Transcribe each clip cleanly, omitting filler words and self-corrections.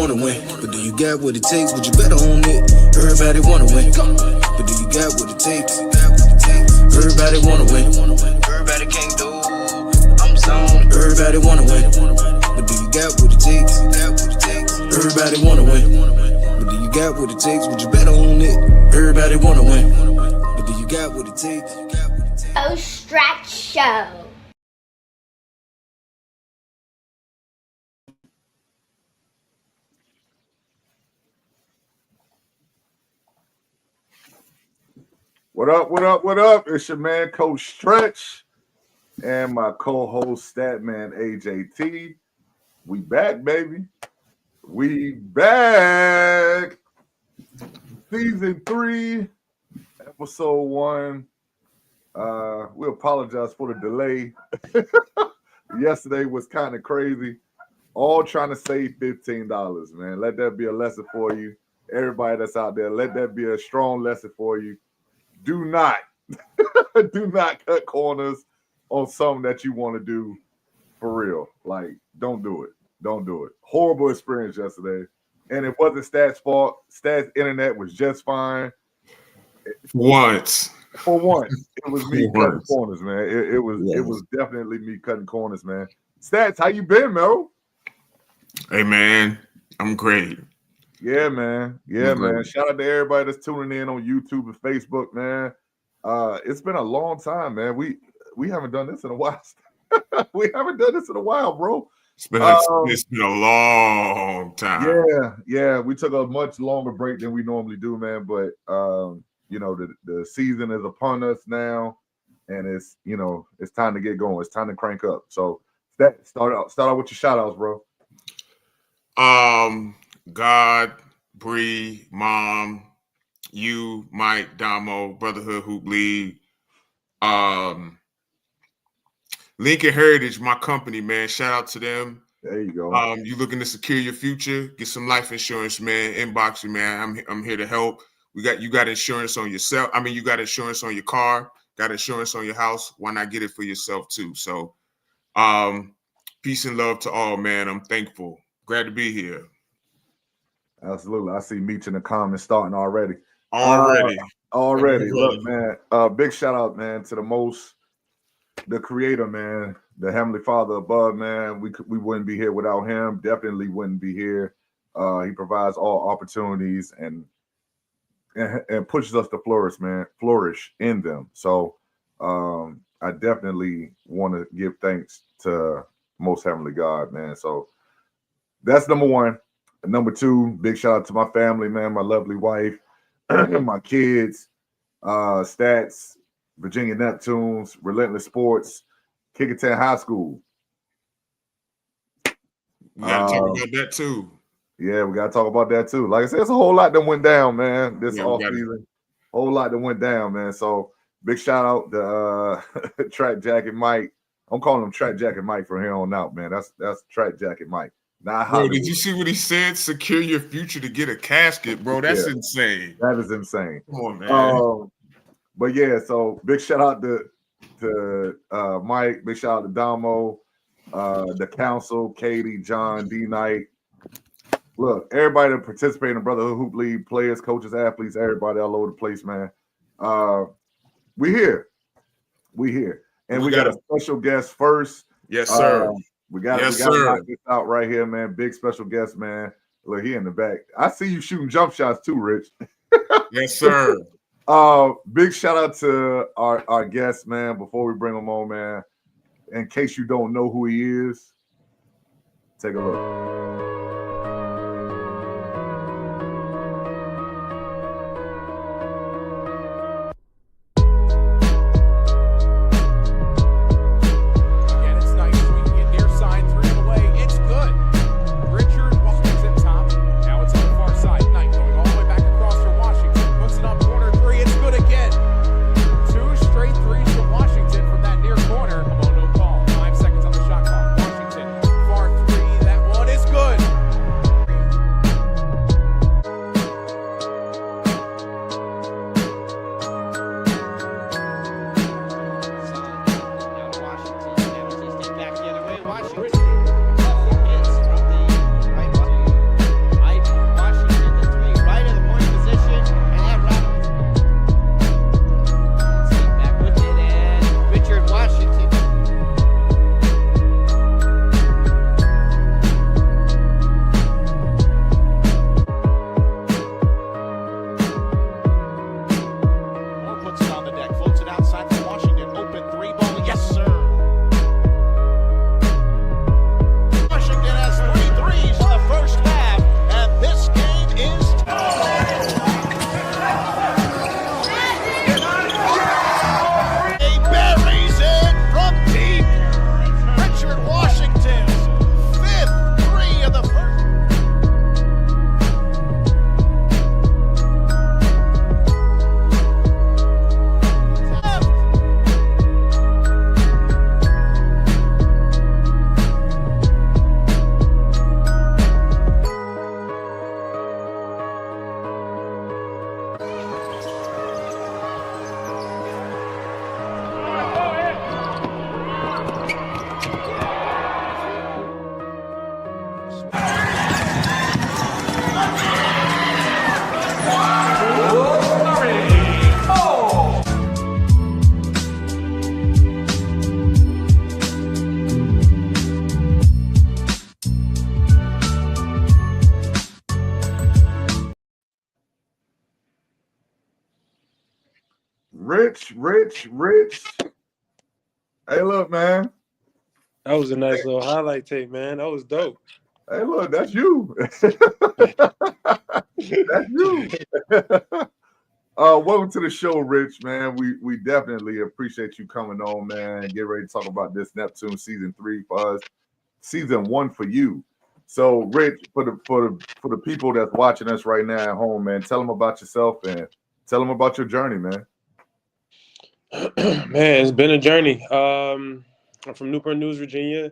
wanna win, but do you got what it takes? Would you bet on it? Everybody wanna win, but do you got what it takes? Everybody wanna win, everybody can't do. I'm zone. Everybody wanna win, but do you got what it takes? Everybody wanna win, but do you got what it takes? Would you bet on it? Everybody wanna win, but do you got what it takes? Stretch Show. What up, what up, what up? It's your man, Coach Stretch, and my co-host, Statman AJT. We back, baby. We back. Season 3, episode 1. We apologize for the delay. Yesterday was kind of crazy. All trying to save $15, man. Let that be a lesson for you. Everybody that's out there, let that be a strong lesson for you. Do not cut corners on something that you want to do for real. Like, don't do it. Don't do it. Horrible experience yesterday. And it wasn't Stats' fault. Stats' internet was just fine. For once, it was me cutting corners, man. It was definitely me cutting corners, man. Stats, how you been, Mel? Hey, man, I'm great. Yeah, man. Yeah, man. Shout out to everybody that's tuning in on YouTube and Facebook, man. It's been a long time, man. We haven't done this in a while. We haven't done this in a while, bro. It's been a long time. Yeah. We took a much longer break than we normally do, man. But you know, the season is upon us now, and it's time to get going. It's time to crank up. So start out with your shout outs, bro. God, Bree, Mom, you, Mike, Damo, Brotherhood, Hoop League, Lincoln Heritage, my company, man. Shout out to them. There you go. You looking to secure your future? Get some life insurance, man. Inbox me, man. I'm here to help. You got insurance on yourself. I mean, you got insurance on your car, got insurance on your house. Why not get it for yourself too? So, peace and love to all, man. I'm thankful. Glad to be here. Absolutely. I see Meech in the comments starting already. Already. Look, man, big shout out, man, to the creator, man, the Heavenly Father above, man. We wouldn't be here without him. Definitely wouldn't be here. He provides all opportunities and pushes us to flourish in them. So I definitely want to give thanks to Most Heavenly God, man. So that's number one. Number two, big shout out to my family, man, my lovely wife, my kids, Stats, Virginia Neptunes, Relentless Sports, Kickerton High School. We got to talk about that too. Yeah, we got to talk about that too. Like I said, it's a whole lot that went down, man, this off season. Whole lot that went down, man. So big shout out to Track Jacket Mike. I'm calling him Track Jacket Mike from here on out, man. That's Track Jacket Mike. Bro, did you see what he said? Secure your future to get a casket, bro. That's insane. That is insane. Come on, man. But yeah, so big shout out to Mike. Big shout out to Damo, the council, Katie, John, D Knight. Look, everybody that participated in the Brotherhood Hoop League, players, coaches, athletes, everybody all over the place, man. We here. And we got a special guest first. Yes, sir. We got to knock this out right here, man. Big special guest, man. Look, he in the back. I see you shooting jump shots too, Rich. Yes, sir. Big shout out to our guest, man. Before we bring him on, man, in case you don't know who he is, take a look. Far three, that one is good. Rich. Hey, look, man. That was a nice little highlight tape, man. That was dope. Hey, look, that's you. That's you. Welcome to the show, Rich, man. We definitely appreciate you coming on, man. Get ready to talk about this Neptune season 3 for us, season 1 for you. So, Rich, for the people that's watching us right now at home, man, tell them about yourself and tell them about your journey, man. Man, it's been a journey. I'm from Newport News, Virginia.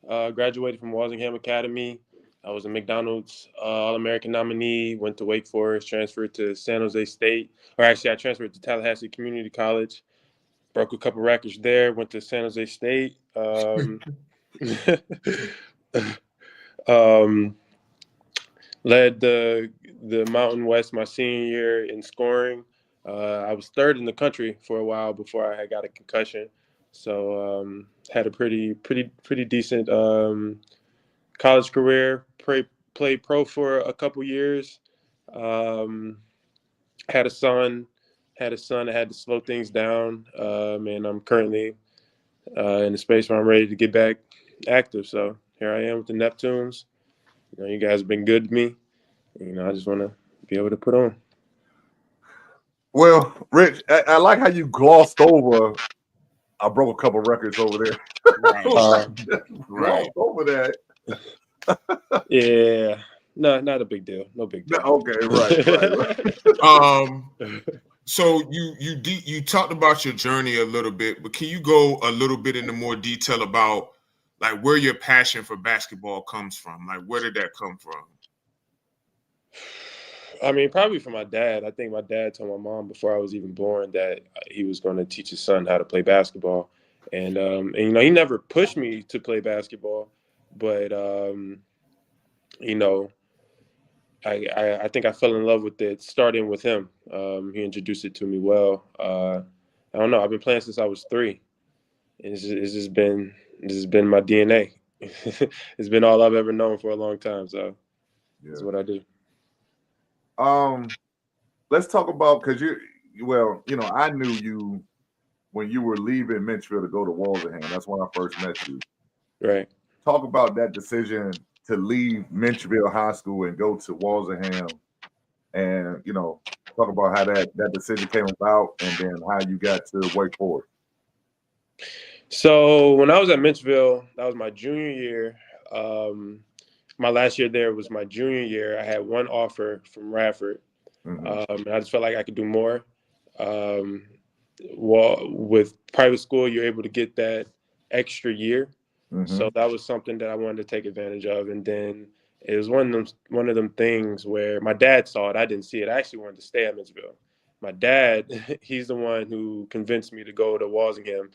Graduated from Walsingham Academy. I was a McDonald's All-American nominee. Went to Wake Forest. Transferred to San Jose State, or actually, I transferred to Tallahassee Community College. Broke a couple records there. Went to San Jose State. Led the Mountain West my senior year in scoring. I was third in the country for a while before I had got a concussion. So had a pretty decent college career. Played pro for a couple years. Had a son. I had to slow things down. And I'm currently in a space where I'm ready to get back active. So here I am with the Neptunes. You guys have been good to me. I just want to be able to put on. Well, Rich, I like how you glossed over. I broke a couple records over there. Right. Glossed over that. Yeah. No, not a big deal. No big deal. Okay, right. So you talked about your journey a little bit, but can you go a little bit into more detail about like where your passion for basketball comes from? Like, where did that come from? I mean, probably from my dad. I think my dad told my mom before I was even born that he was going to teach his son how to play basketball. And he never pushed me to play basketball, but I think I fell in love with it starting with him. He introduced it to me well. I don't know. I've been playing since I was 3. This has been my DNA. It's been all I've ever known for a long time. So that's what I do. Let's talk about, because I knew you when you were leaving Menchville to go to Walsingham. That's when I first met you. Right. Talk about that decision to leave Menchville High School and go to Walsingham, and talk about how that decision came about, and then how you got to Wake Forest. So when I was at Menchville, that was my junior year. My last year there was my junior year. I had one offer from Radford. And I just felt like I could do more. With private school, you're able to get that extra year. So that was something that I wanted to take advantage of. And then it was one of them things where my dad saw it. I didn't see it. I actually wanted to stay at Menchville. My dad, he's the one who convinced me to go to Walsingham.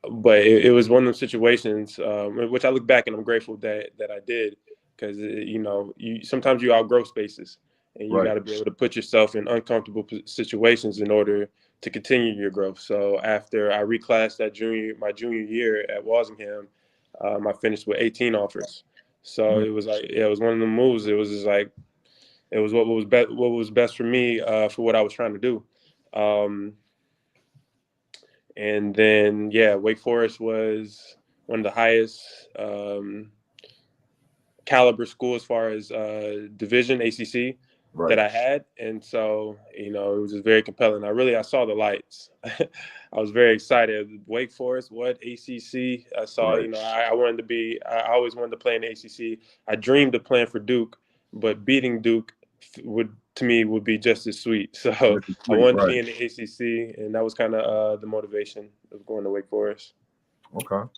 But it was one of those situations, which I look back and I'm grateful that I did, because sometimes you outgrow spaces, and you got to be able to put yourself in uncomfortable situations in order to continue your growth. So after I reclassed my junior year at Walsingham, I finished with 18 offers. So it was one of the moves. It was just like it was what was best for me for what I was trying to do. And then, Wake Forest was one of the highest caliber schools as far as division ACC that I had. And so, it was just very compelling. I saw the lights. I was very excited. Wake Forest, what ACC? I saw, I always wanted to play in the ACC. I dreamed of playing for Duke, but beating Duke would be just as sweet. So I wanted to be in the ACC, and that was kind of the motivation of going to Wake Forest. Okay.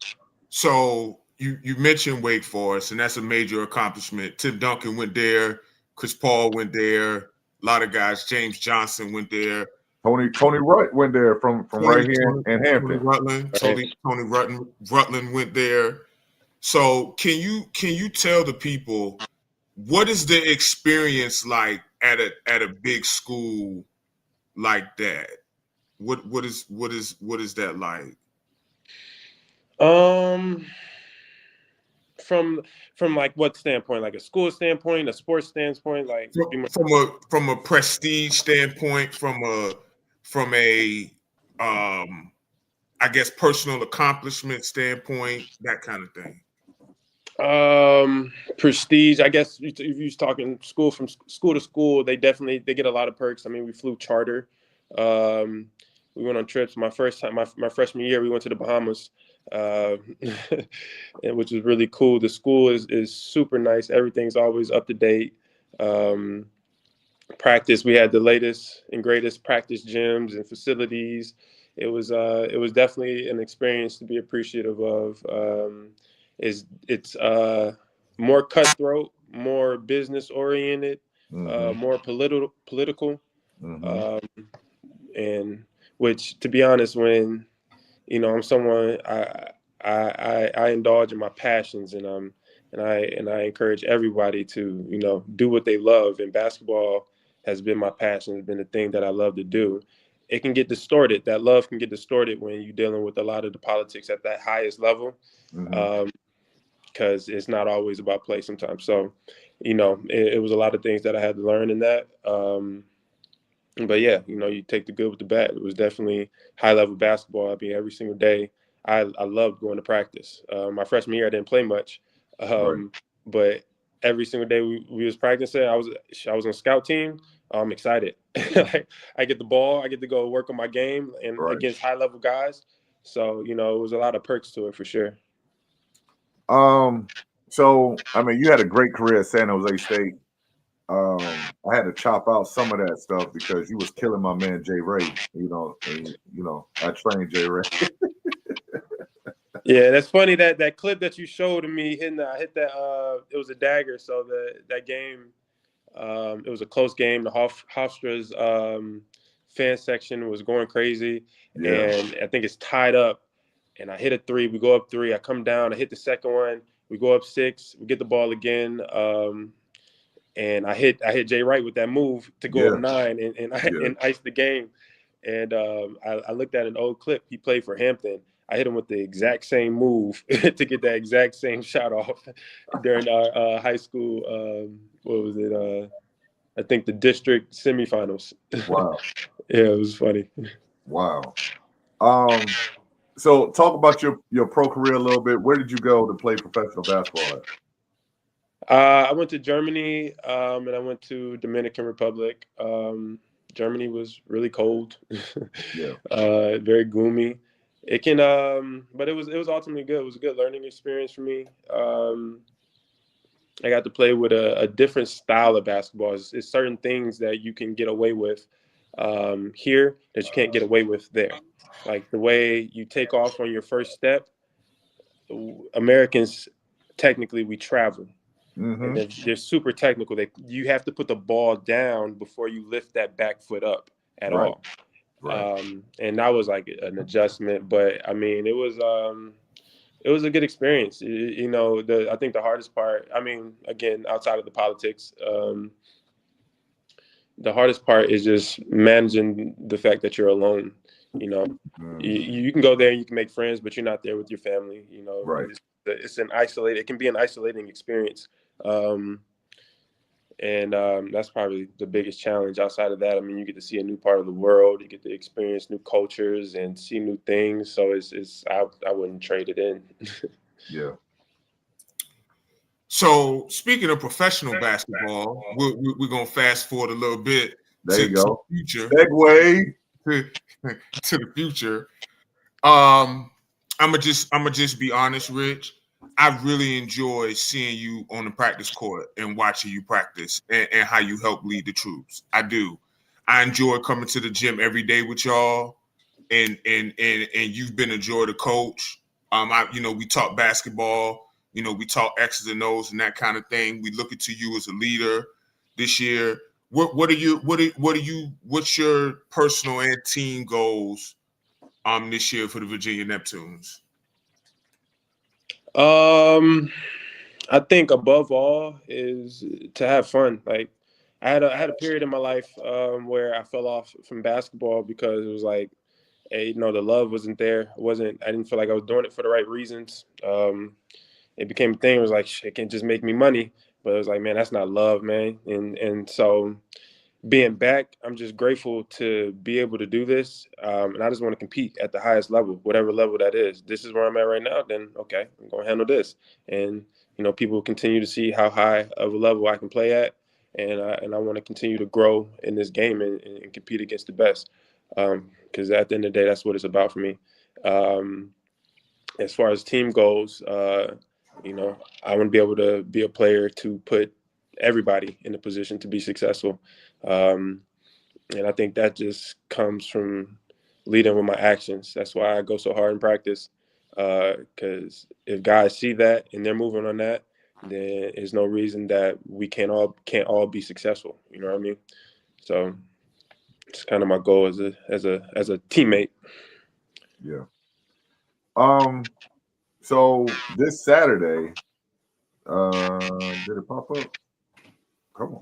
So you mentioned Wake Forest, and that's a major accomplishment. Tim Duncan went there. Chris Paul went there. A lot of guys. James Johnson went there. Tony Rutt went there from right here in Hampton. Tony Rutland went there. So can you tell the people, what is the experience like at a big school like that? What is that like? From like what standpoint? Like a school standpoint, a sports standpoint, like from a prestige standpoint, from a I guess personal accomplishment standpoint, that kind of thing. Prestige, I guess if you was talking school, from school to school, they get a lot of perks. I mean, we flew charter. We went on trips. My first time, my freshman year, we went to the Bahamas, which was really cool. The school is super nice. Everything's always up to date. Practice, we had the latest and greatest practice gyms and facilities. It was definitely an experience to be appreciative of. It's more cutthroat, more business oriented, more political, and which, to be honest, when I'm someone, I indulge in my passions, and I encourage everybody to do what they love. And basketball has been my passion, has been the thing that I love to do. It can get distorted. That love can get distorted when you're dealing with a lot of the politics at that highest level, because it's not always about play sometimes. So, it was a lot of things that I had to learn in that. But yeah, you take the good with the bad. It was definitely high level basketball. I mean, every single day, I loved going to practice. My freshman year, I didn't play much, but every single day we was practicing. I was on scout team. I'm excited. I get the ball. I get to go work on my game and against high level guys. So it was a lot of perks to it for sure. So I mean, you had a great career at San Jose State. I had to chop out some of that stuff because you was killing my man Jay Ray. I trained Jay Ray. Yeah, that's funny that clip that you showed to me hit that. It was a dagger. So that game, it was a close game. The Hofstra's fan section was going crazy, and I think it's tied up. And I hit a three. We go up 3. I come down. I hit the second one. We go up 6. We get the ball again. And I hit Jay Wright with that move to go up 9 and ice the game. And I looked at an old clip. He played for Hampton. I hit him with the exact same move to get that exact same shot off during our high school. What was it? I think the district semifinals. Wow. Yeah, it was funny. Wow. So talk about your pro career a little bit. Where did you go to play professional basketball at? I went to Germany, and I went to Dominican Republic. Germany was really cold, very gloomy. It can, but it was ultimately good. It was a good learning experience for me. I got to play with a different style of basketball. It's certain things that you can get away with here that you can't get away with there. Like the way you take off on your first step. Americans, technically, we travel. And they're super technical. You have to put the ball down before you lift that back foot up at all. And that was like an adjustment, but I mean, it was a good experience. I think the hardest part, I mean, again, outside of the politics, the hardest part is just managing the fact that you're alone. You can go there and you can make friends, but you're not there with your family. It can be an isolating experience. And that's probably the biggest challenge. Outside of that, I mean, you get to see a new part of the world, you get to experience new cultures and see new things. So I wouldn't trade it in. Yeah. So speaking of professional basketball, we're gonna fast forward a little bit to the future. Segue to the future. I'ma just be honest, Rich. I really enjoy seeing you on the practice court and watching you practice and how you help lead the troops. I do. I enjoy coming to the gym every day with y'all, and you've been a joy to coach. We talk basketball. We talk X's and O's and that kind of thing. We look to you as a leader this year. What's your personal and team goals this year for the Virginia Neptunes? I think above all is to have fun. Like I had a period in my life where I fell off from basketball because it was like, the love wasn't there. I didn't feel like I was doing it for the right reasons. it became a thing. It was like, shit, it can just make me money. But it was like, man, that's not love, man. And so being back, I'm just grateful to be able to do this. And I just want to compete at the highest level, whatever level that is. This is where I'm at right now. Then, okay, I'm going to handle this. And, people continue to see how high of a level I can play at. And I want to continue to grow in this game and compete against the best. Because at the end of the day, that's what it's about for me. As far as team goes, I want to be able to be a player to put everybody in a position to be successful. And I think that just comes from leading with my actions. That's why I go so hard in practice. Because if guys see that and they're moving on that, then there's no reason that we can't all be successful. You know what I mean? So it's kind of my goal as a teammate. Yeah. So this Saturday, did it pop up? Come on.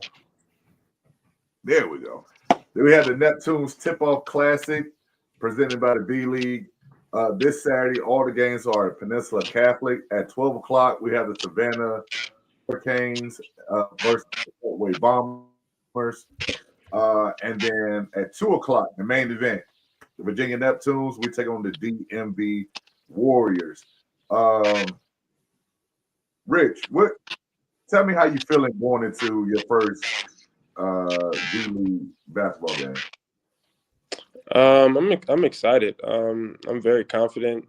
There we go. Then we had the Neptunes Tip-Off Classic presented by the B-League. This Saturday, all the games are at Peninsula Catholic. At 12 o'clock, we have the Savannah Hurricanes versus the Fort Wayne Bombers. And then at 2 o'clock, the main event, the Virginia Neptunes, we take on the DMV Warriors. Rich, tell me how you feeling going into your first D-League basketball game? I'm excited. I'm very confident,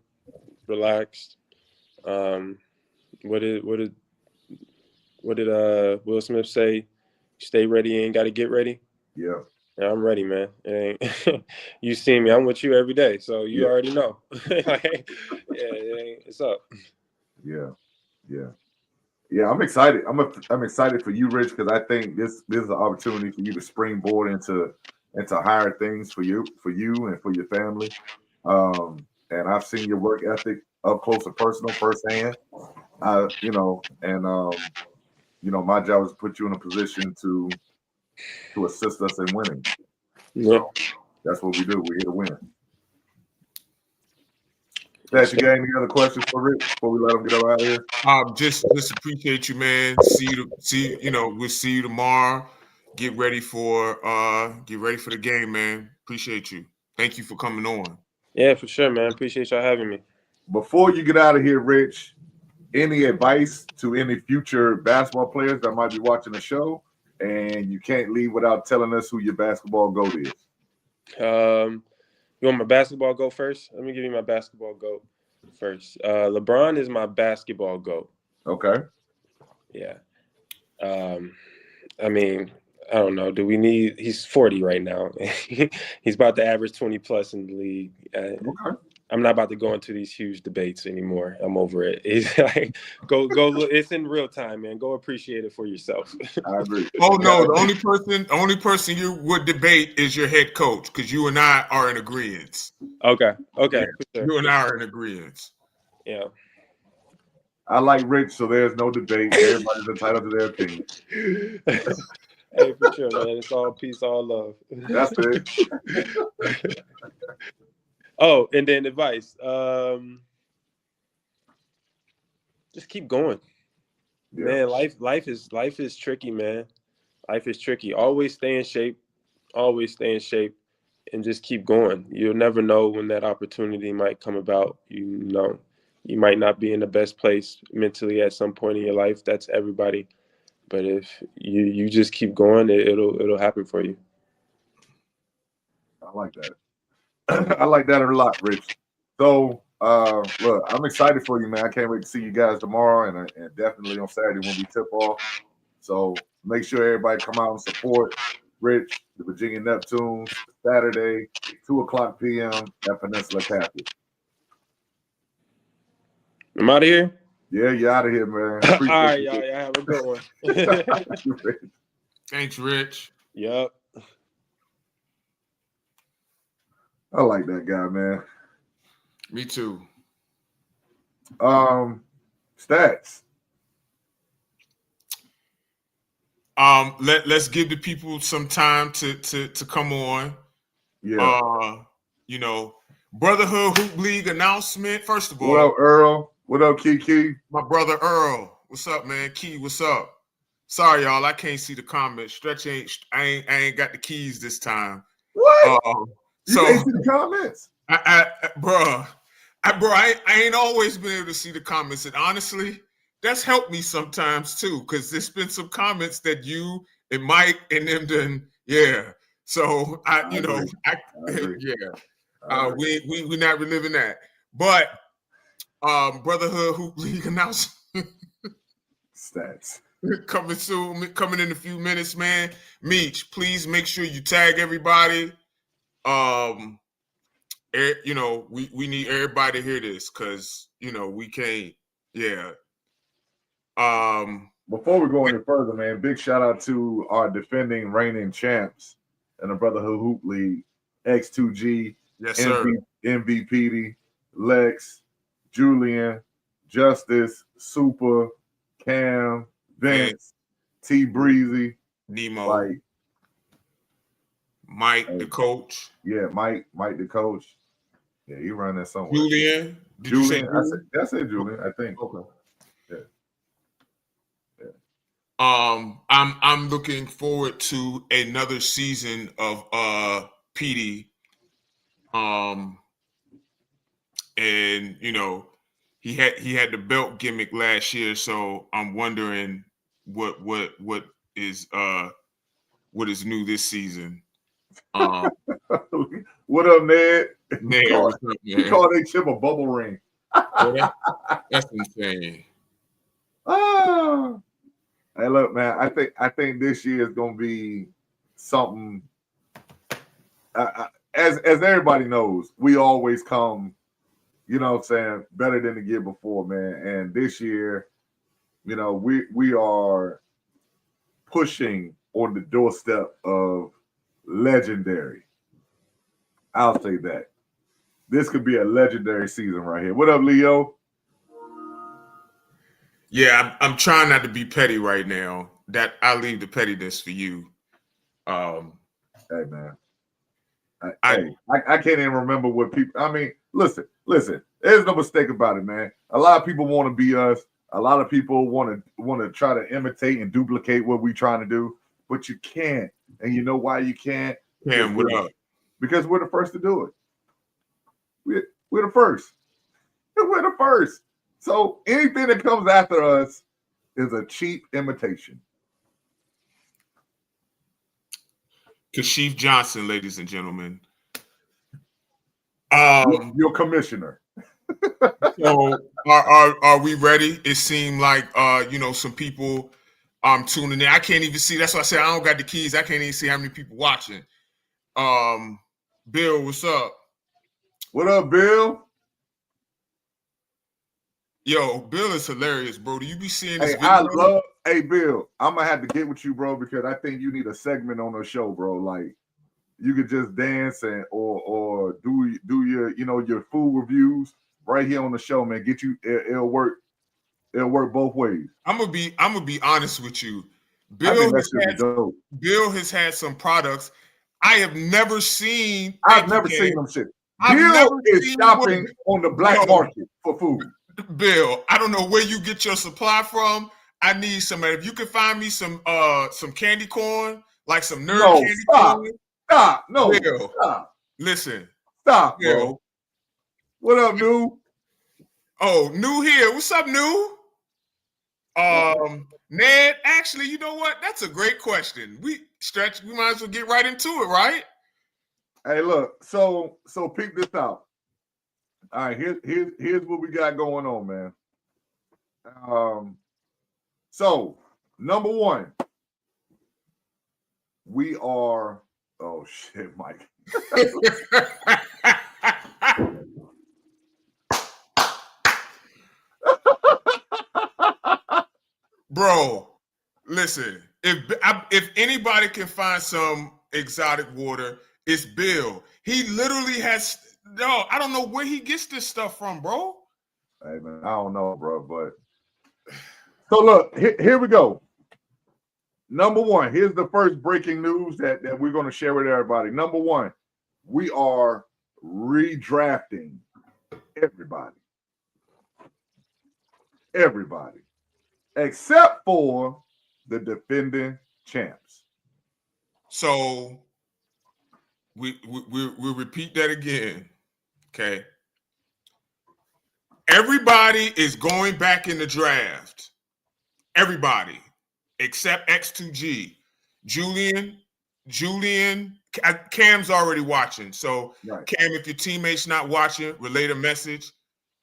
relaxed. What did Will Smith say? Stay ready, you ain't got to get ready. Yeah, I'm ready, man. It ain't, you see me, I'm with you every day, so you already know. It's up. Yeah. I'm excited. I'm excited for you, Rich, because I think this is an opportunity for you to springboard into higher things for you and for your family. And I've seen your work ethic up close and personal firsthand. My job is to put you in a position to assist us in winning. Yeah. So that's what we do. We're here to win. Pat, you got any other questions for Rich before we let him get out of here? Just appreciate you, man. We'll see you tomorrow. Get ready for the game, man. Appreciate you. Thank you for coming on. Yeah, for sure, man. Appreciate y'all having me. Before you get out of here, Rich, any advice to any future basketball players that might be watching the show? And you can't leave without telling us who your basketball GOAT is. You want my basketball GOAT first? Let me give you my basketball GOAT first. LeBron is my basketball GOAT. Okay. Yeah. I mean, I don't know. He's 40 right now. He's about to average 20 plus in the league. Okay. I'm not about to go into these huge debates anymore. I'm over it. It's like, go look. It's in real time, man. Go appreciate it for yourself. I agree. Oh no, the only person you would debate is your head coach, because you and I are in agreement. Okay. Yeah, Sure. you and I are in agreement. Yeah. I like Rich, so there's no debate. Everybody's entitled to their opinion. Hey, for sure, man. It's all peace, all love. That's it. Oh, and then advice. Just keep going. Yeah. Man, life is tricky, man. Life is tricky. Always stay in shape. And just keep going. You'll never know when that opportunity might come about. You might not be in the best place mentally at some point in your life. That's everybody. But if you just keep going, it'll happen for you. I like that. I like that a lot, Rich. So, look, I'm excited for you, man. I can't wait to see you guys tomorrow and definitely on Saturday when we tip off. So make sure everybody come out and support Rich, the Virginia Neptunes, Saturday, 2:00 p.m. at Peninsula Catholic. I'm out of here? Yeah, you're out of here, man. All right, y'all. Y'all have a good one. Thanks, Rich. Yep. I like that guy, man. Me too. Stats. Let's give the people some time to come on. Yeah. BrotherHood Hoop League announcement. First of all, what up, Earl? What up, Kiki? My brother Earl. What's up, man? Key, what's up? Sorry, y'all. I can't see the comments. Stretch I ain't got the keys this time. What? So You can't see the comments? I ain't always been able to see the comments. And honestly, that's helped me sometimes too, because there's been some comments that you and Mike and them done, yeah. So I agree. We not reliving that. But BrotherHood Hoop League announcement stats coming soon, coming in a few minutes, man. Meech, please make sure you tag everybody. We need everybody to hear this because we can't. Yeah. Before we go any further, man, big shout out to our defending reigning champs in the BrotherHood Hoop League, X2G, yes, sir. MVP, Lex, Julian, Justice, Super, Cam, Vince, T Breezy, Nemo, like Mike, the coach. Yeah, Mike the coach. Yeah, he run that somewhere. Julian. Did you say Julian? I said Julian, I think. Okay. Yeah. I'm looking forward to another season of PD. And he had the belt gimmick last year, so I'm wondering what is new this season. What up, Ned? Ned, you call that chip a bubble ring. That's insane. Hey, look, man. I think this year is gonna be something. As everybody knows, we always come, you know what I'm saying, better than the year before, man. And this year, we are pushing on the doorstep of legendary. I'll say that. This could be a legendary season right here. What up, Leo? Yeah, I'm trying not to be petty right now. That I'll leave the pettiness for you. Hey, man. I can't even remember what people. I mean, listen. There's no mistake about it, man. A lot of people want to be us. A lot of people want to try to imitate and duplicate what we're trying to do, but you can't. And you know why you can't? Yeah, what up? Because we're the first to do it. We're the first. We're the first. So anything that comes after us is a cheap imitation. Kashif Johnson, ladies and gentlemen. Your commissioner. So are we ready? It seemed like some people tuning in. I can't even see. That's why I said I don't got the keys. I can't even see how many people watching. Bill, what's up? What up, Bill? Yo, Bill is hilarious, bro. Do you be seeing this video? Hey, Bill, I'm gonna have to get with you, bro, because I think you need a segment on the show, bro. Like, you could just dance and or do your your food reviews right here on the show, man. Get you, it'll work both ways. I'm gonna be honest with you. Bill has had some products I have never seen. I've never seen them shit. Bill is shopping on the black market for food. Bill, I don't know where you get your supply from. I need some. If you can find me some candy corn, like some candy corn. Stop. No, Bill, stop. Listen. Stop, Bill. bro. What up, New? Oh, New here. What's up, New? Ned, actually, you know what? That's a great question. We might as well get right into it, right? Hey, look, so peep this out. All right, here's what we got going on, man. So number one, we are. Oh shit, Mike. Bro, listen. If anybody can find some exotic water, it's Bill. He literally has. No, I don't know where he gets this stuff from, bro. Hey man, I don't know, bro. But so look, here we go. Number one, here's the first breaking news that we're going to share with everybody. Number one, we are redrafting everybody. everybody, except for the defending champs. So we'll repeat that again. Okay. Everybody is going back in the draft. Everybody except X2G. Julian, Cam's already watching. So Right. Cam, if your teammate's not watching, relay a message.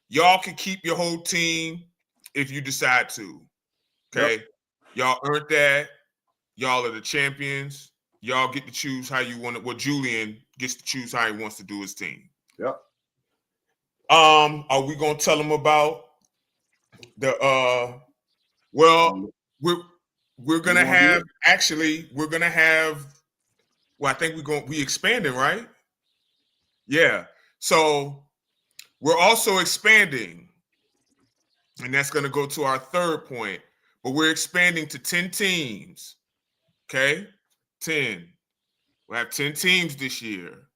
Y'all can keep your whole team if you decide to. Okay. Yep. Y'all earned that. Y'all are the champions. Y'all get to choose how you want it. Well, Julian gets to choose how he wants to do his team. Yep. Are we gonna tell them about the well, we're gonna have well, I think we expanding, right? Yeah. So we're also expanding, and that's gonna go to our third point, but we're expanding to 10 teams. Okay, 10. We'll have 10 teams this year.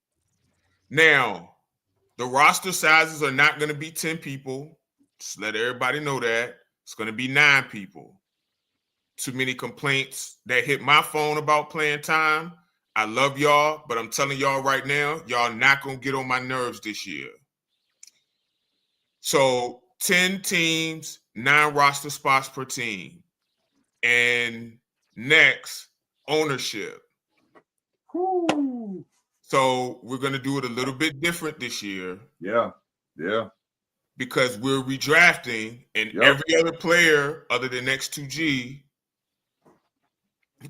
Now, the roster sizes are not going to be 10 people. Just let everybody know that. It's going to be 9 people. Too many complaints that hit my phone about playing time. I love y'all, but I'm telling y'all right now, y'all not going to get on my nerves this year. So 10 teams, 9 roster spots per team. And next, ownership. Woo. So we're going to do it a little bit different this year. Yeah. Yeah. Because we're redrafting, and every other player other than X2G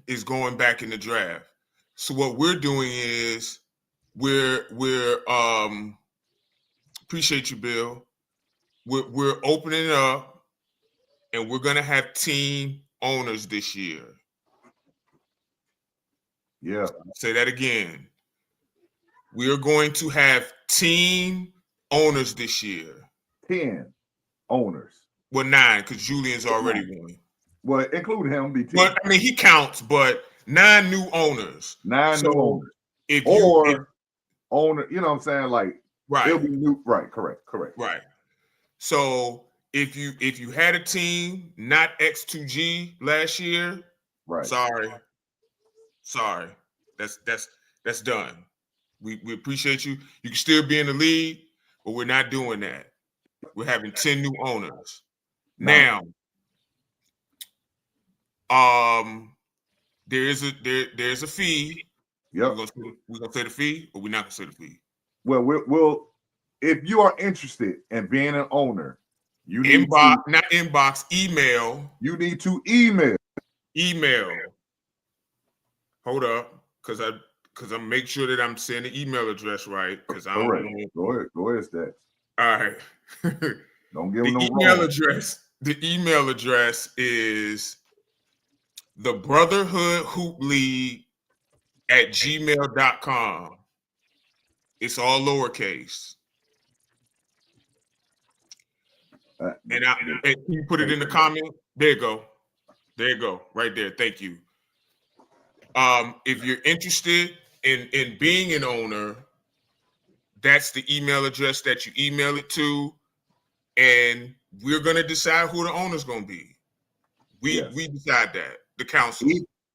is going back in the draft. So what we're doing is we're appreciate you, Bill. We're opening it up, and we're gonna have team owners this year. Yeah. Say that again. We are going to have team owners this year. 10 owners. Well, 9, because Julian's already won. Well, include him, be 10. Well, I mean, he counts, but 9 new owners. 9 new owners. If owner, you know what I'm saying? Like, right. It'll be new. Right, correct. Right. So if you had a team, not X2G last year, right. Sorry. That's done. We appreciate you. You can still be in the league, but we're not doing that. We're having 10 new owners. Now, there's a fee. Yep. We're gonna say the fee, or we're not gonna say the fee. Well, we'll if you are interested in being an owner, you need email. You need to email. Hold up, because I'm make sure that I'm saying the email address right. Because I don't know. Go ahead, Stats. All right. Don't give them no email wrong. address. The email address is the BrotherHood Hoop League at gmail.com. It's all lowercase. And can you put it in the comment? There you go. Right there. Thank you. If you're interested in being an owner, that's the email address that you email it to, and we're gonna decide who the owner's gonna be. We decide that, the council.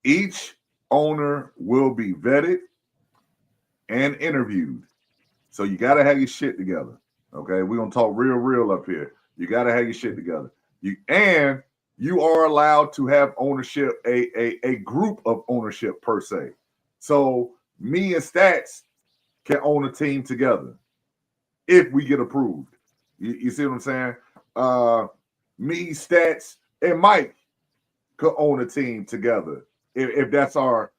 Each owner will be vetted and interviewed. So you gotta have your shit together. Okay, we're gonna talk real up here. You gotta have your shit together. You are allowed to have ownership, a group of ownership per se. So me and Stats can own a team together if we get approved. You see what I'm saying? Me, Stats, and Mike could own a team together if that's our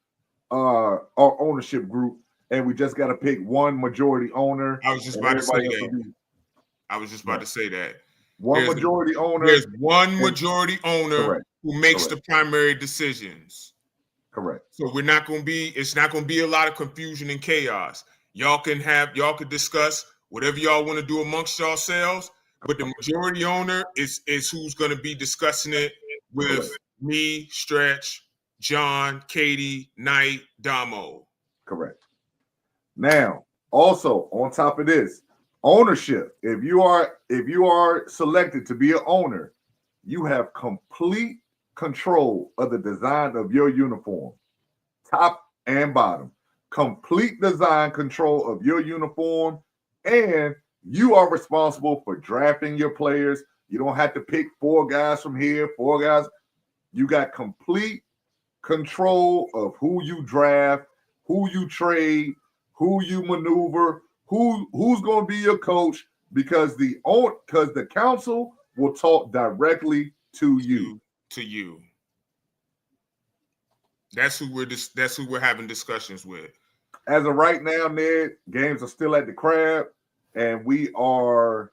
ownership group, and we just got to pick one majority owner. I was just about to say that. There's majority owner. There's one majority owner Correct. who makes the primary decisions. Correct. So it's not going to be a lot of confusion and chaos. Y'all can discuss whatever y'all want to do amongst yourselves, but the majority owner is who's going to be discussing it with me, Stretch, John, Katie, Knight, Damo. Correct. Now, also on top of this, ownership. If you are selected to be an owner, you have complete control of the design of your uniform, top and bottom. Complete design control of your uniform, and you are responsible for drafting your players. You don't have to pick 4 guys from here, 4 guys. You got complete control of who you draft, who you trade, who you maneuver, who's going to be your coach, because the council will talk directly to you. To you. That's who we're having discussions with. As of right now, Ned, games are still at the Crab, and we are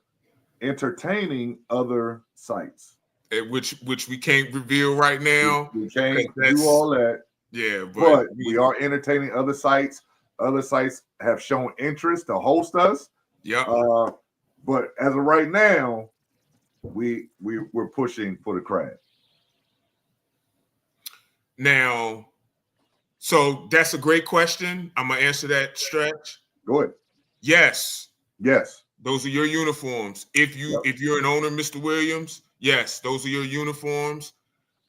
entertaining other sites. Which we can't reveal right now. We can't do all that. Yeah, but we are entertaining other sites. Other sites have shown interest to host us. Yeah. But as of right now, we're pushing for the Crab. Now, so that's a great question. I'm gonna answer that, Stretch. Go ahead. Yes. Yes. Those are your uniforms. If you're an owner, Mr. Williams, yes, those are your uniforms.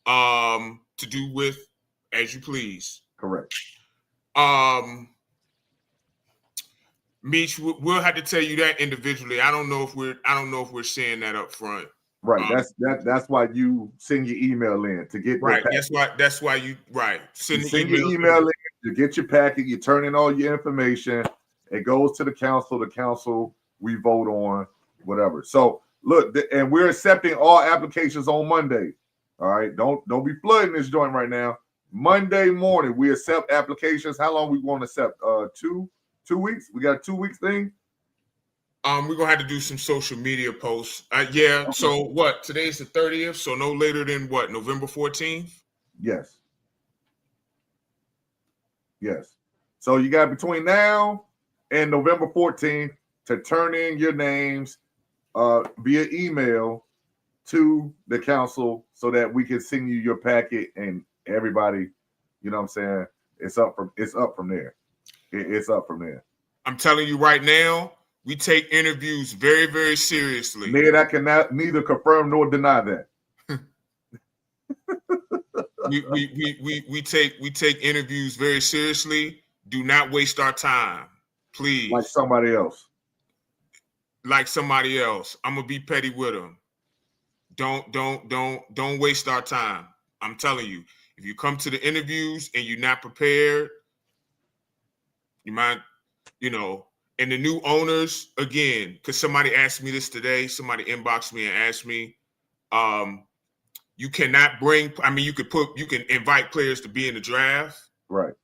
To do with as you please. Correct. Meech, we'll have to tell you that individually. I don't know if we're saying that up front. Right. That's why you send your email in to get right. That's why you send your email in to get your packet. You turn in all your information. It goes to the council. The council, we vote on whatever. So look, and we're accepting all applications on Monday. All right. Don't be flooding this joint right now. Monday morning, we accept applications. How long we want to accept? 2 weeks. We got a 2 weeks thing. We're gonna have to do some social media posts. Yeah. Okay. So what? Today's the 30th. So no later than what? November 14th. Yes. Yes. So you got between now and November 14th to turn in your names via email to the council so that we can send you your packet, and everybody, you know what I'm saying? It's up from there. It's up from there. I'm telling you right now, we take interviews very, very seriously. Ned, I cannot neither confirm nor deny that. we take interviews very seriously. Do not waste our time, please. Like somebody else. I'm gonna be petty with them. Don't waste our time. I'm telling you, if you come to the interviews and you're not prepared, you might, and the new owners, again, because somebody asked me this today, somebody inboxed me and asked me, you cannot you can invite players to be in the draft. Right.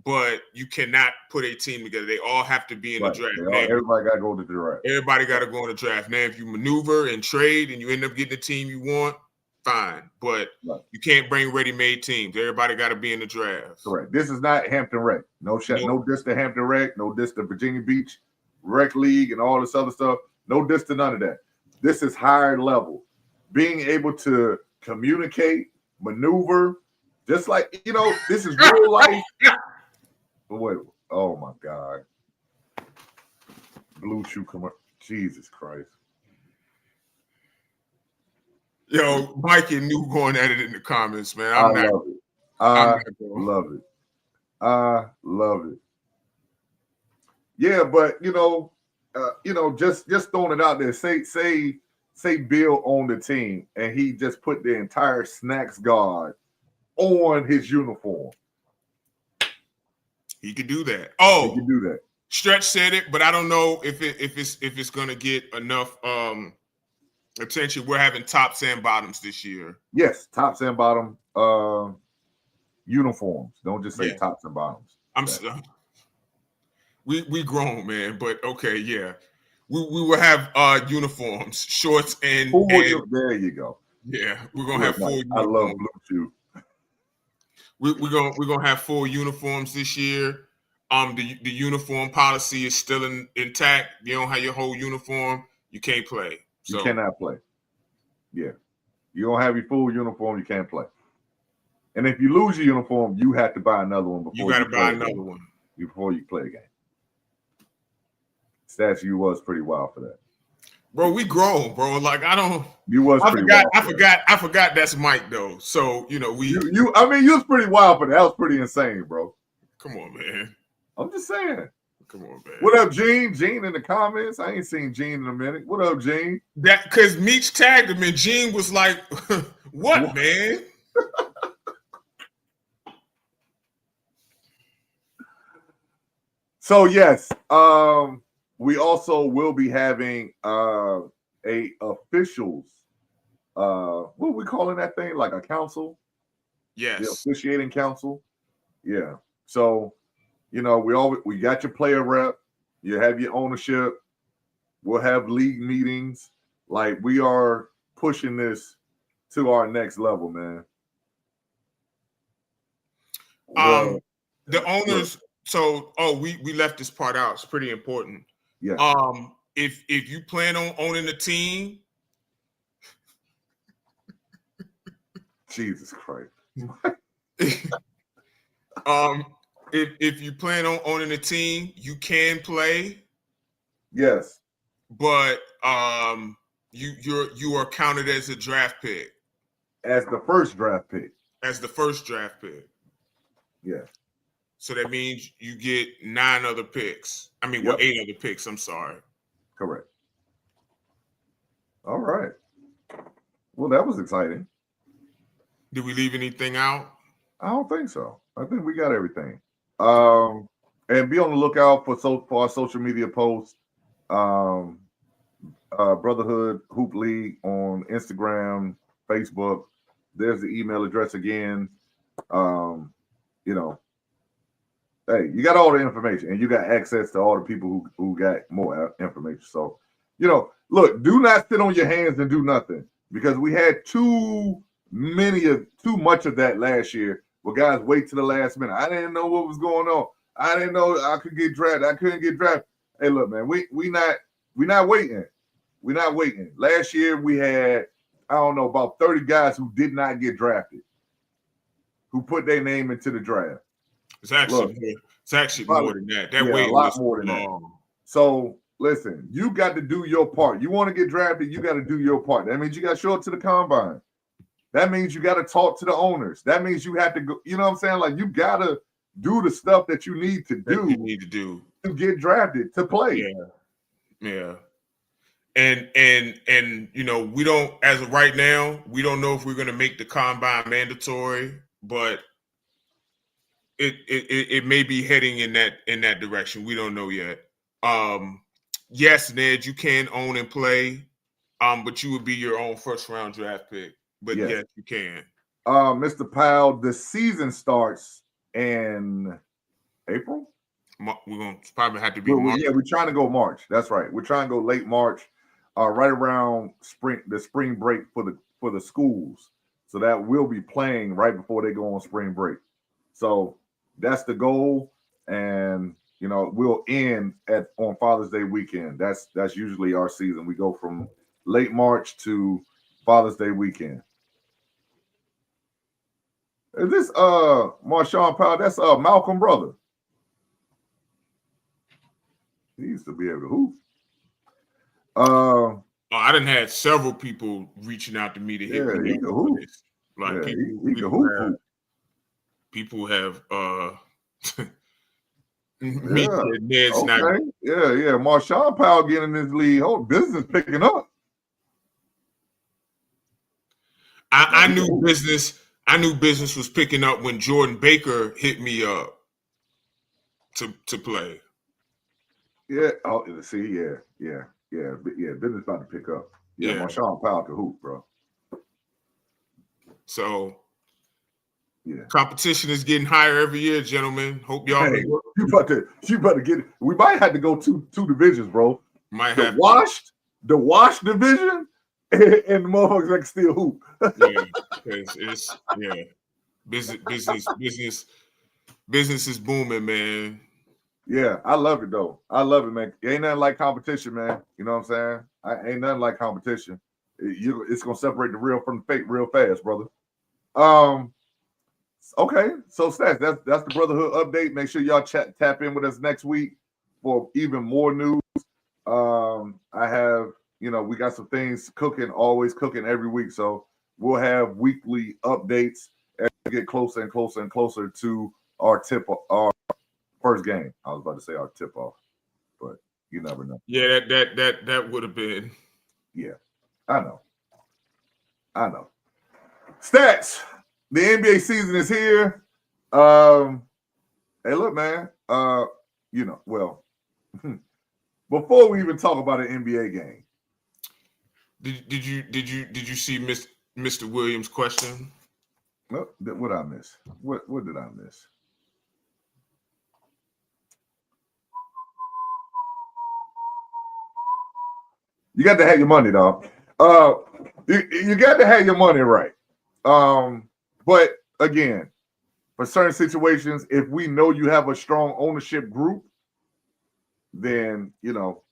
But you cannot put a team together. They all have to be in the draft. Everybody got to go to the draft. Everybody got to go in the draft. Now, if you maneuver and trade and you end up getting the team you want, fine. But you can't bring ready-made teams. Everybody got to be in the draft. Correct. This is not Hampton Rec. No diss to Hampton Rec. No diss to Virginia Beach Rec League and all this other stuff. No diss to none of that. This is higher level. Being able to communicate, maneuver, just like, this is real life. Wait, oh my God. Blue Chew Jesus Christ. Yo, Mike and New going at it in the comments, man. I love it. I love it. Yeah, but just throwing it out there. Say Bill owned the team and he just put the entire snacks guard on his uniform. He could do that. Oh, he could do that. Stretch said it, but I don't know if it's gonna get enough attention. We're having tops and bottoms this year. Yes, tops and bottom uniforms. Don't just say tops and bottoms. We grown, man, but okay, yeah. We will have uniforms, shorts and there you go. Yeah, we're gonna have full uniforms. I love Blue Chew. We're gonna have full uniforms this year. The uniform policy is still intact. You don't have your whole uniform, you can't play. So. You cannot play. Yeah, you don't have your full uniform, you can't play. And if you lose your uniform, you have to buy another one before you buy another one before you play a game. Statue was pretty wild for that. Bro, we grown, bro. Like I don't. You was I pretty forgot. wild. I forgot. That's Mike though. So you know we. I mean, you was pretty wild for that. That was pretty insane, bro. Come on, man. I'm just saying. Come on, man. What up, Gene? Gene in the comments. I ain't seen Gene in a minute. What up, Gene? That because Meech tagged him and Gene was like, "What, man?" So yes, we also will be having a officials. What are we calling that thing? Like a council? Yes. The officiating council. Yeah. So, you know, we got your player rep. You have your ownership. We'll have league meetings. Like we are pushing this to our next level, man. The owners. So, we left this part out. It's pretty important. Yeah. If you plan on owning a team, Jesus Christ. if you plan on owning a team, you can play. Yes. But you are counted as a draft pick. As the first draft pick. As the first draft pick. Yeah. So that means you get 9 other picks. I mean, 8 other picks. I'm sorry. Correct. All right. Well, that was exciting. Did we leave anything out? I don't think so. I think we got everything. And be on the lookout for our social media posts. Brotherhood Hoop League on Instagram, Facebook. There's the email address again. You know, hey, you got all the information and you got access to all the people who got more information. So, you know, look, do not sit on your hands and do nothing because we had too much of that last year where guys wait to the last minute. I didn't know what was going on. I didn't know I could get drafted. I couldn't get drafted. Hey, look, man, we not waiting. We're not waiting. Last year we had, I don't know, about 30 guys who did not get drafted, who put their name into the draft. It's actually more than that. That way a lot more than that. So listen, you got to do your part. You want to get drafted, you got to do your part. That means you got to show up to the combine. That means you got to talk to the owners. That means you have to go, you know what I'm saying? Like you got to do the stuff that you need to do to get drafted, to play. Yeah. And you know, we don't, as of right now, we don't know if we're going to make the combine mandatory, but it may be heading in that direction. We don't know yet. Yes, Ned, you can own and play, but you would be your own first round draft pick. But yes, you can. Mr. Powell, the season starts in April. We're gonna probably have to be March. Yeah, we're trying to go March. That's right. We're trying to go late March, right around the spring break for the schools. So that we'll be playing right before they go on spring break. So that's the goal, and you know we'll end on Father's Day weekend. That's usually our season. We go from late March to Father's Day weekend. Is this Marshawn Powell? That's Malcolm brother. He used to be able to hoop. I done had several people reaching out to me to hit me up. Hoop. Like he can hoop. People have Ned's not. Yeah. Marshawn Powell getting in this league. Whole business picking up. I knew business was picking up when Jordan Baker hit me up to play. Yeah. Oh, see, yeah. Business about to pick up. Yeah. Marshawn Powell can hoop, bro. So, competition is getting higher every year, gentlemen. Hope y'all. Hey, you about to get it. We might have to go two divisions, bro. The washed division, and the motherfuckers that can still hoop. Because it's business is booming, man. Yeah, I love it though. I love it, man. Ain't nothing like competition, man. You know what I'm saying? Ain't nothing like competition. It's gonna separate the real from the fake real fast, brother. Okay, so Stats, that's the Brotherhood update. Make sure y'all tap in with us next week for even more news. I have, you know, we got some things cooking, always cooking every week. So we'll have weekly updates as we get closer and closer and closer to our first game. I was about to say our tip off, but you never know. Yeah, that would have been. Yeah, I know. Stats. The NBA season is here. Hey, look, man. You know, well, before we even talk about an NBA game, Did you see Mr. Williams' question? what did I miss? What did I miss? You got to have your money, dog. You got to have your money right. But again, for certain situations, if we know you have a strong ownership group, then you know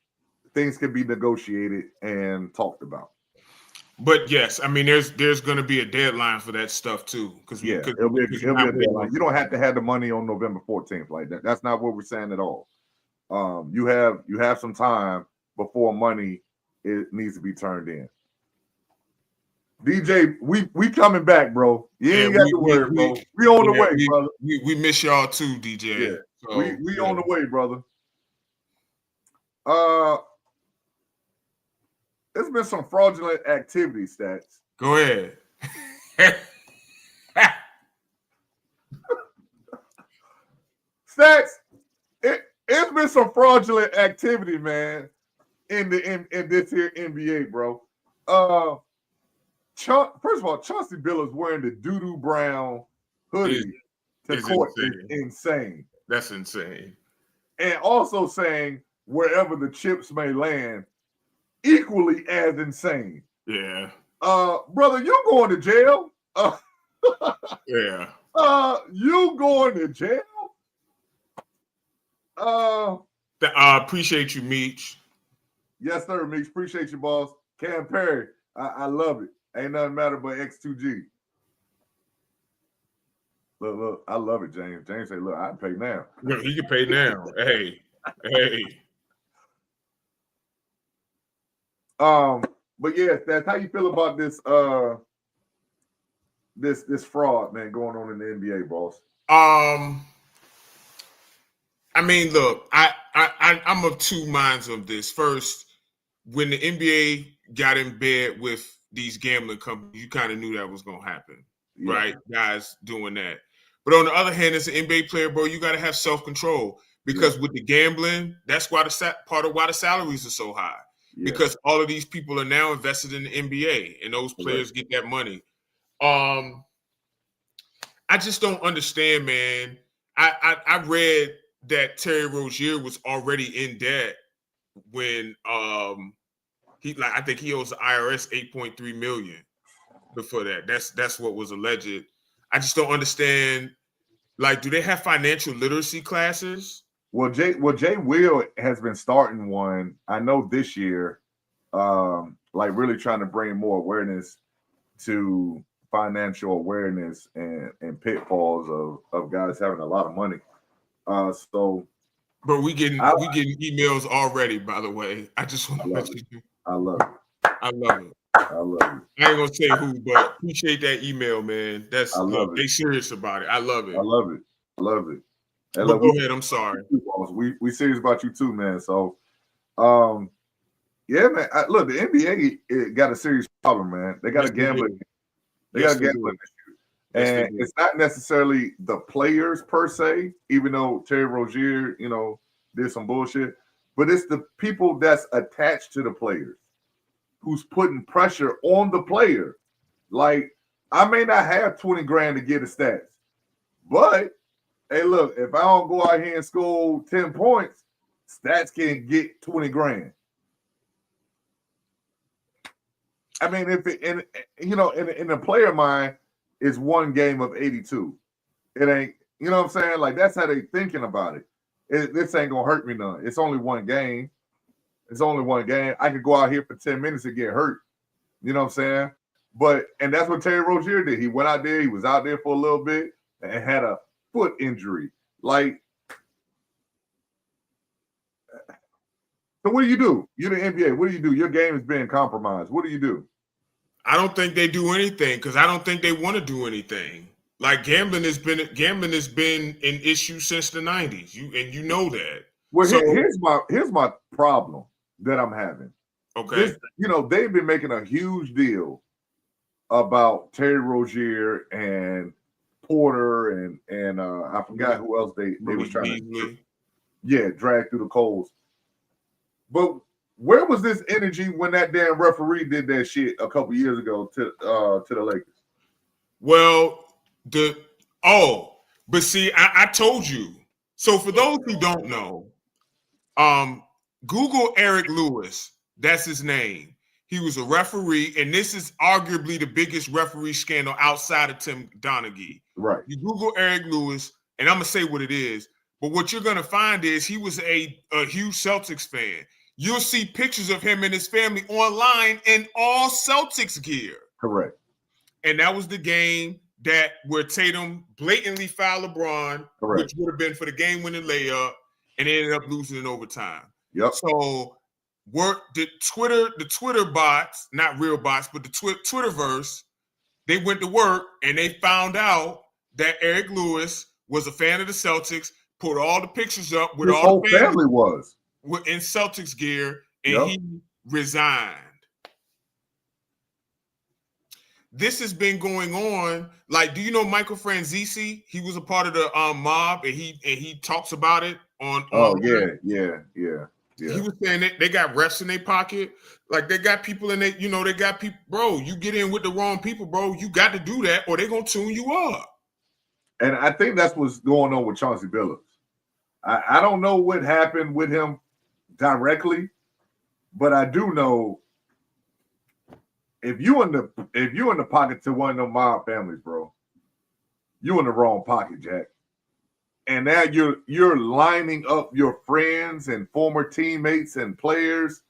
things can be negotiated and talked about. But yes, I mean there's going to be a deadline for that stuff too. Because it'll be a deadline. You don't have to have the money on November 14th like that. That's not what we're saying at all. You have some time before money needs to be turned in. DJ, we coming back, bro. You ain't got to worry, bro. We on the way, brother. We miss y'all too, DJ. Yeah, so, we on the way, brother. There's been some fraudulent activity stats. Go ahead. Stats. It's been some fraudulent activity, man, in this here NBA, bro. First of all, Chauncey Billups wearing the doo-doo brown hoodie to court is insane. That's insane. And also saying wherever the chips may land, equally as insane. Yeah. Brother, you going to jail? Yeah. You going to jail? Appreciate you, Meech. Yes, sir, Meech. Appreciate you, boss. Cam Perry, I love it. Ain't nothing matter but X2G. Look, I love it, James. James say, look, I can pay now. Look, he can pay now. Hey. But yeah, that's how you feel about this this fraud, man, going on in the NBA, boss. I mean, look, I'm of two minds of this. First, when the NBA got in bed with these gambling companies, you kind of knew that was going to happen, right? Guys doing that. But on the other hand, as an NBA player, bro, you got to have self-control because with the gambling, that's why part of why the salaries are so high. Because all of these people are now invested in the NBA, and those players get that money. I just don't understand, man. I read that Terry Rozier was already in debt when I think he owes the IRS $8.3 million before that. That's what was alleged. I just don't understand. Like, do they have financial literacy classes? Well, Jay Will has been starting one. I know this year, like really trying to bring more awareness to financial awareness and pitfalls of guys having a lot of money. But we getting emails already. By the way, I just want to let you know. I love it. I ain't gonna say who, but appreciate that email, man. They serious about it. I love it. I love it. Hey, look, go ahead. I'm sorry. We serious about you too, man. So, yeah, man. Look, the NBA got a serious problem, man. They got a gambling. They got a gambling issue, and it's not necessarily the players per se. Even though Terry Rozier, did some bullshit, but it's the people that's attached to the players who's putting pressure on the player. Like, I may not have 20 grand to get the stats, but hey, look, if I don't go out here and score 10 points, stats can get 20 grand. I mean, if it in the player mind, it's one game of 82. It ain't, you know what I'm saying? Like, that's how they thinking about it. This ain't gonna hurt me none. It's only one game. I could go out here for 10 minutes and get hurt. You know what I'm saying? And that's what Terry Rozier did. He went out there, he was out there for a little bit and had a foot injury. Like, So what do you do? You're the NBA. What do you do? Your game is being compromised. What do you do? I don't think they do anything because I don't think they want to do anything. Like gambling has been an issue since the 90s. You know that. Well, so here's my problem that I'm having. Okay. They've been making a huge deal about Terry Rozier and Porter and I forgot who else they was trying to drag through the coals. But where was this energy when that damn referee did that shit a couple years ago to the Lakers? Well, but see, I told you. So for those who don't know, Google Eric Lewis. That's his name. He was a referee, and this is arguably the biggest referee scandal outside of Tim Donaghy. Right. You Google Eric Lewis, and I'm gonna say what it is. But what you're gonna find is he was a huge Celtics fan. You'll see pictures of him and his family online in all Celtics gear. Correct. And that was the game where Tatum blatantly fouled LeBron, correct, which would have been for the game-winning layup, and they ended up losing in overtime. Yep. So the Twitter bots, not real bots, but the Twitterverse, they went to work and they found out that Eric Lewis was a fan of the Celtics, put all the pictures up with his all whole the family was in Celtics gear, and he resigned. This has been going on. Like, do you know Michael Franzese? He was a part of the mob, and he talks about it on. Yeah. He was saying that they got refs in their pocket. Like, they got people in there, they got people. Bro, you get in with the wrong people, bro. You got to do that, or they're going to tune you up. And I think that's what's going on with Chauncey Billups. I don't know what happened with him directly, but I do know if you in the pocket to one of them mob families, bro, you in the wrong pocket, Jack. And now you're lining up your friends and former teammates and players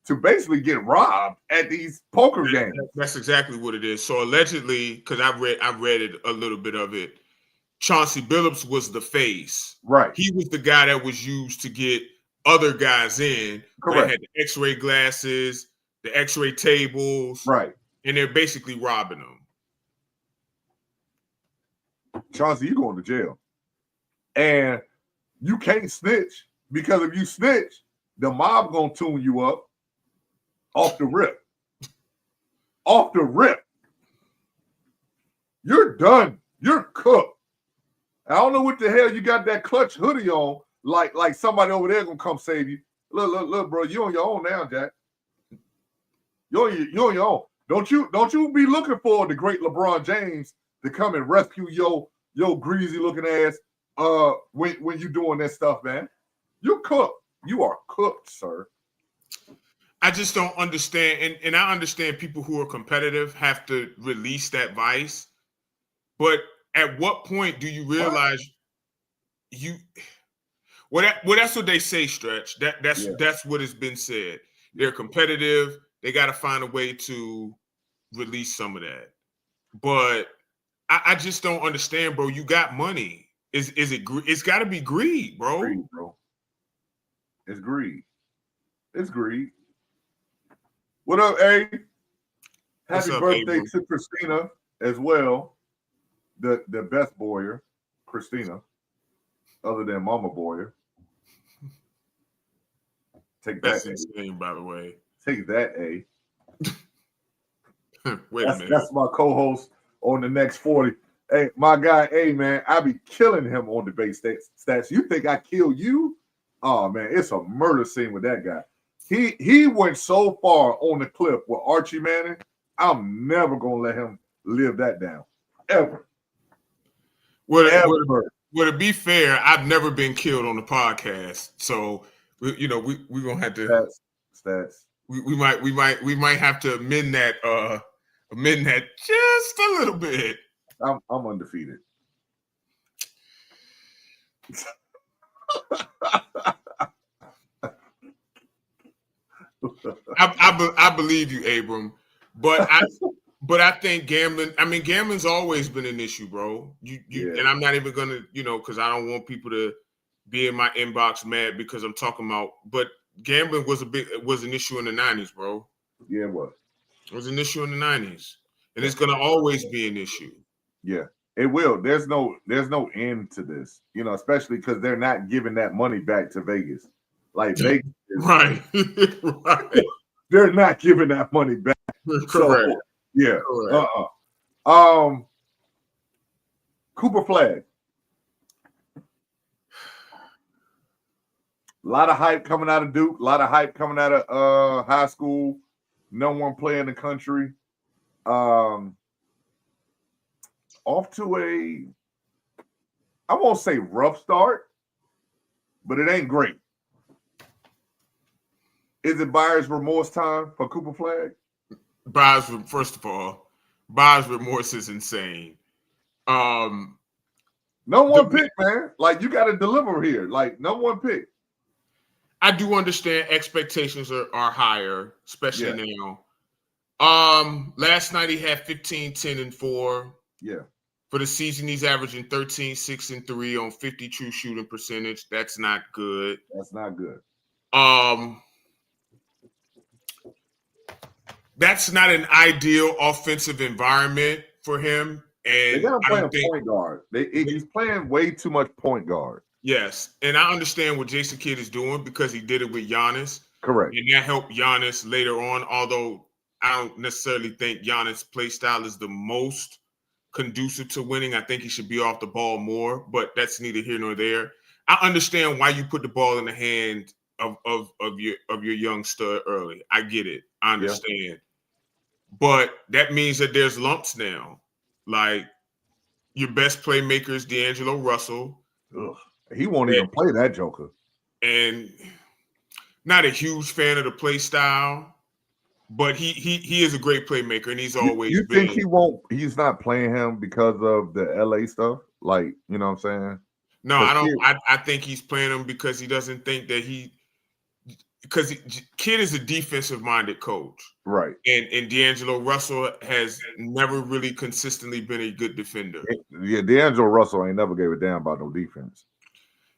to basically get robbed at these poker games. That's exactly what it is. So allegedly, because I read it a little bit of it, Chauncey Billups was the face. Right. He was the guy that was used to get other guys in. Correct. They had the X-ray glasses, the X-ray tables. Right. And they're basically robbing them. Chauncey, you going to jail. And you can't snitch, because if you snitch, the mob gonna tune you up off the rip. Off the rip. You're done. You're cooked. I don't know what the hell you got that clutch hoodie on, like somebody over there gonna come save you. Look, bro, you on your own now, Jack. You're on your own. Don't you be looking for the great LeBron James to come and rescue your greasy looking ass when you doing that stuff, man. You're cooked. You are cooked, sir. I just don't understand, and I understand people who are competitive have to release that vice, but at what point do you realize that's what they say, Stretch. That's what has been said. They're competitive. They got to find a way to release some of that. But I just don't understand, bro. You got money. Is it? It's got to be greed, bro. Greed, bro. It's greed. It's greed. What up, A? Happy birthday to Christina as well. The best Boyer, Christina, other than Mama Boyer. Take That's that. insane, by the way. Take that, A. Wait a minute. That's my co-host on the next 40. Hey, my guy, A, man, I be killing him on debate stats. You think I kill you? Oh, man, it's a murder scene with that guy. He went so far on the cliff with Archie Manning. I'm never going to let him live that down. Ever. Well, to be fair, I've never been killed on the podcast. So, we're going to have to... Stats. We might have to amend that just a little bit. I'm undefeated. I believe you, Abram, but I think gambling. I mean, gambling's always been an issue, bro. And I'm not even gonna, because I don't want people to be in my inbox mad because I'm talking about. But gambling was an issue in the 90s, bro. Yeah, it was. It was an issue in the 90s. And it's gonna always be an issue. Yeah, it will. There's no end to this, especially because they're not giving that money back to Vegas. Like Vegas is, right. Right. They're not giving that money back. Correct. So, yeah. Correct. Cooper Flagg. A lot of hype coming out of Duke, a lot of hype coming out of high school. No one player in the country. Off to I won't say rough start, but it ain't great. Is it buyer's remorse time for Cooper Flagg? First of all, buyer's remorse is insane. No one pick, man. Like, you got to deliver here. Like, no one pick. I do understand expectations are higher, especially now. Last night he had 15, 10, and 4. Yeah. For the season, he's averaging 13, 6, and 3 on 50 true shooting percentage. That's not good. That's not good. That's not an ideal offensive environment for him. And they got him playing point guard. He's playing way too much point guard. Yes, and I understand what Jason Kidd is doing because he did it with Giannis. Correct. And that helped Giannis later on, although I don't necessarily think Giannis' play style is the most conducive to winning. I think he should be off the ball more, but that's neither here nor there. I understand why you put the ball in the hand of your young stud early. I get it. I understand. Yeah. But that means that there's lumps now. Like, your best playmaker is D'Angelo Russell. Ugh. He won't even play that joker. And not a huge fan of the play style, but he is a great playmaker, and he's always you been. Think he's not playing him because of the LA stuff? Like, you know what I'm saying? No, I don't. I think he's playing him because he doesn't think that because Kidd is a defensive-minded coach. Right. And D'Angelo Russell has never really consistently been a good defender. Yeah, D'Angelo Russell ain't never gave a damn about no defense.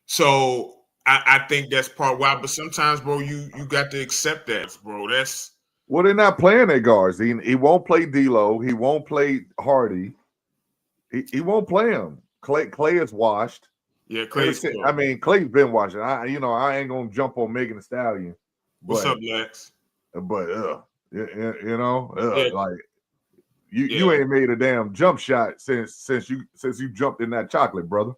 So I think that's part why. But sometimes, bro, you got to accept that, bro. Well, they're not playing their guards. He won't play D'Lo. He won't play Hardy. He won't play him. Clay is washed. Yeah, Clay's Clay's been watching. I ain't gonna jump on Megan Thee Stallion. What's up, Lex? But like you ain't made a damn jump shot since you jumped in that chocolate, brother.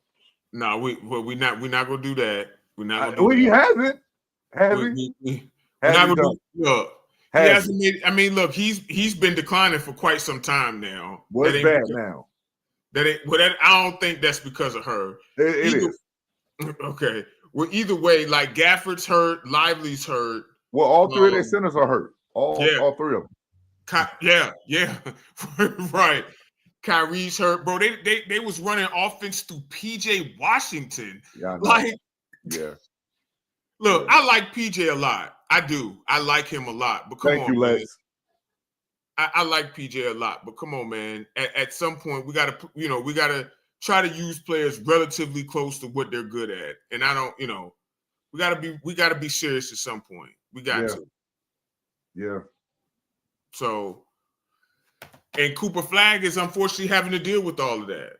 No, we're not gonna do that. We're not gonna do well, that. He hasn't. Has he? He hasn't made. I mean, look, he's been declining for quite some time now. What's bad now? I don't think that's because of her. It is. Okay. Well, either way, like Gafford's hurt, Lively's hurt. Well, all three of their centers are hurt. All three of them. Yeah. Right. Kyrie's hurt, bro. They was running offense through PJ Washington. Yeah, Look, I like PJ a lot. I do. I like him a lot. But Thank you, Lex. I like PJ a lot, but come on, man. At some point, we gotta try to use players relatively close to what they're good at. And I don't, we gotta be serious at some point. We got to. Yeah. So, and Cooper Flagg is unfortunately having to deal with all of that.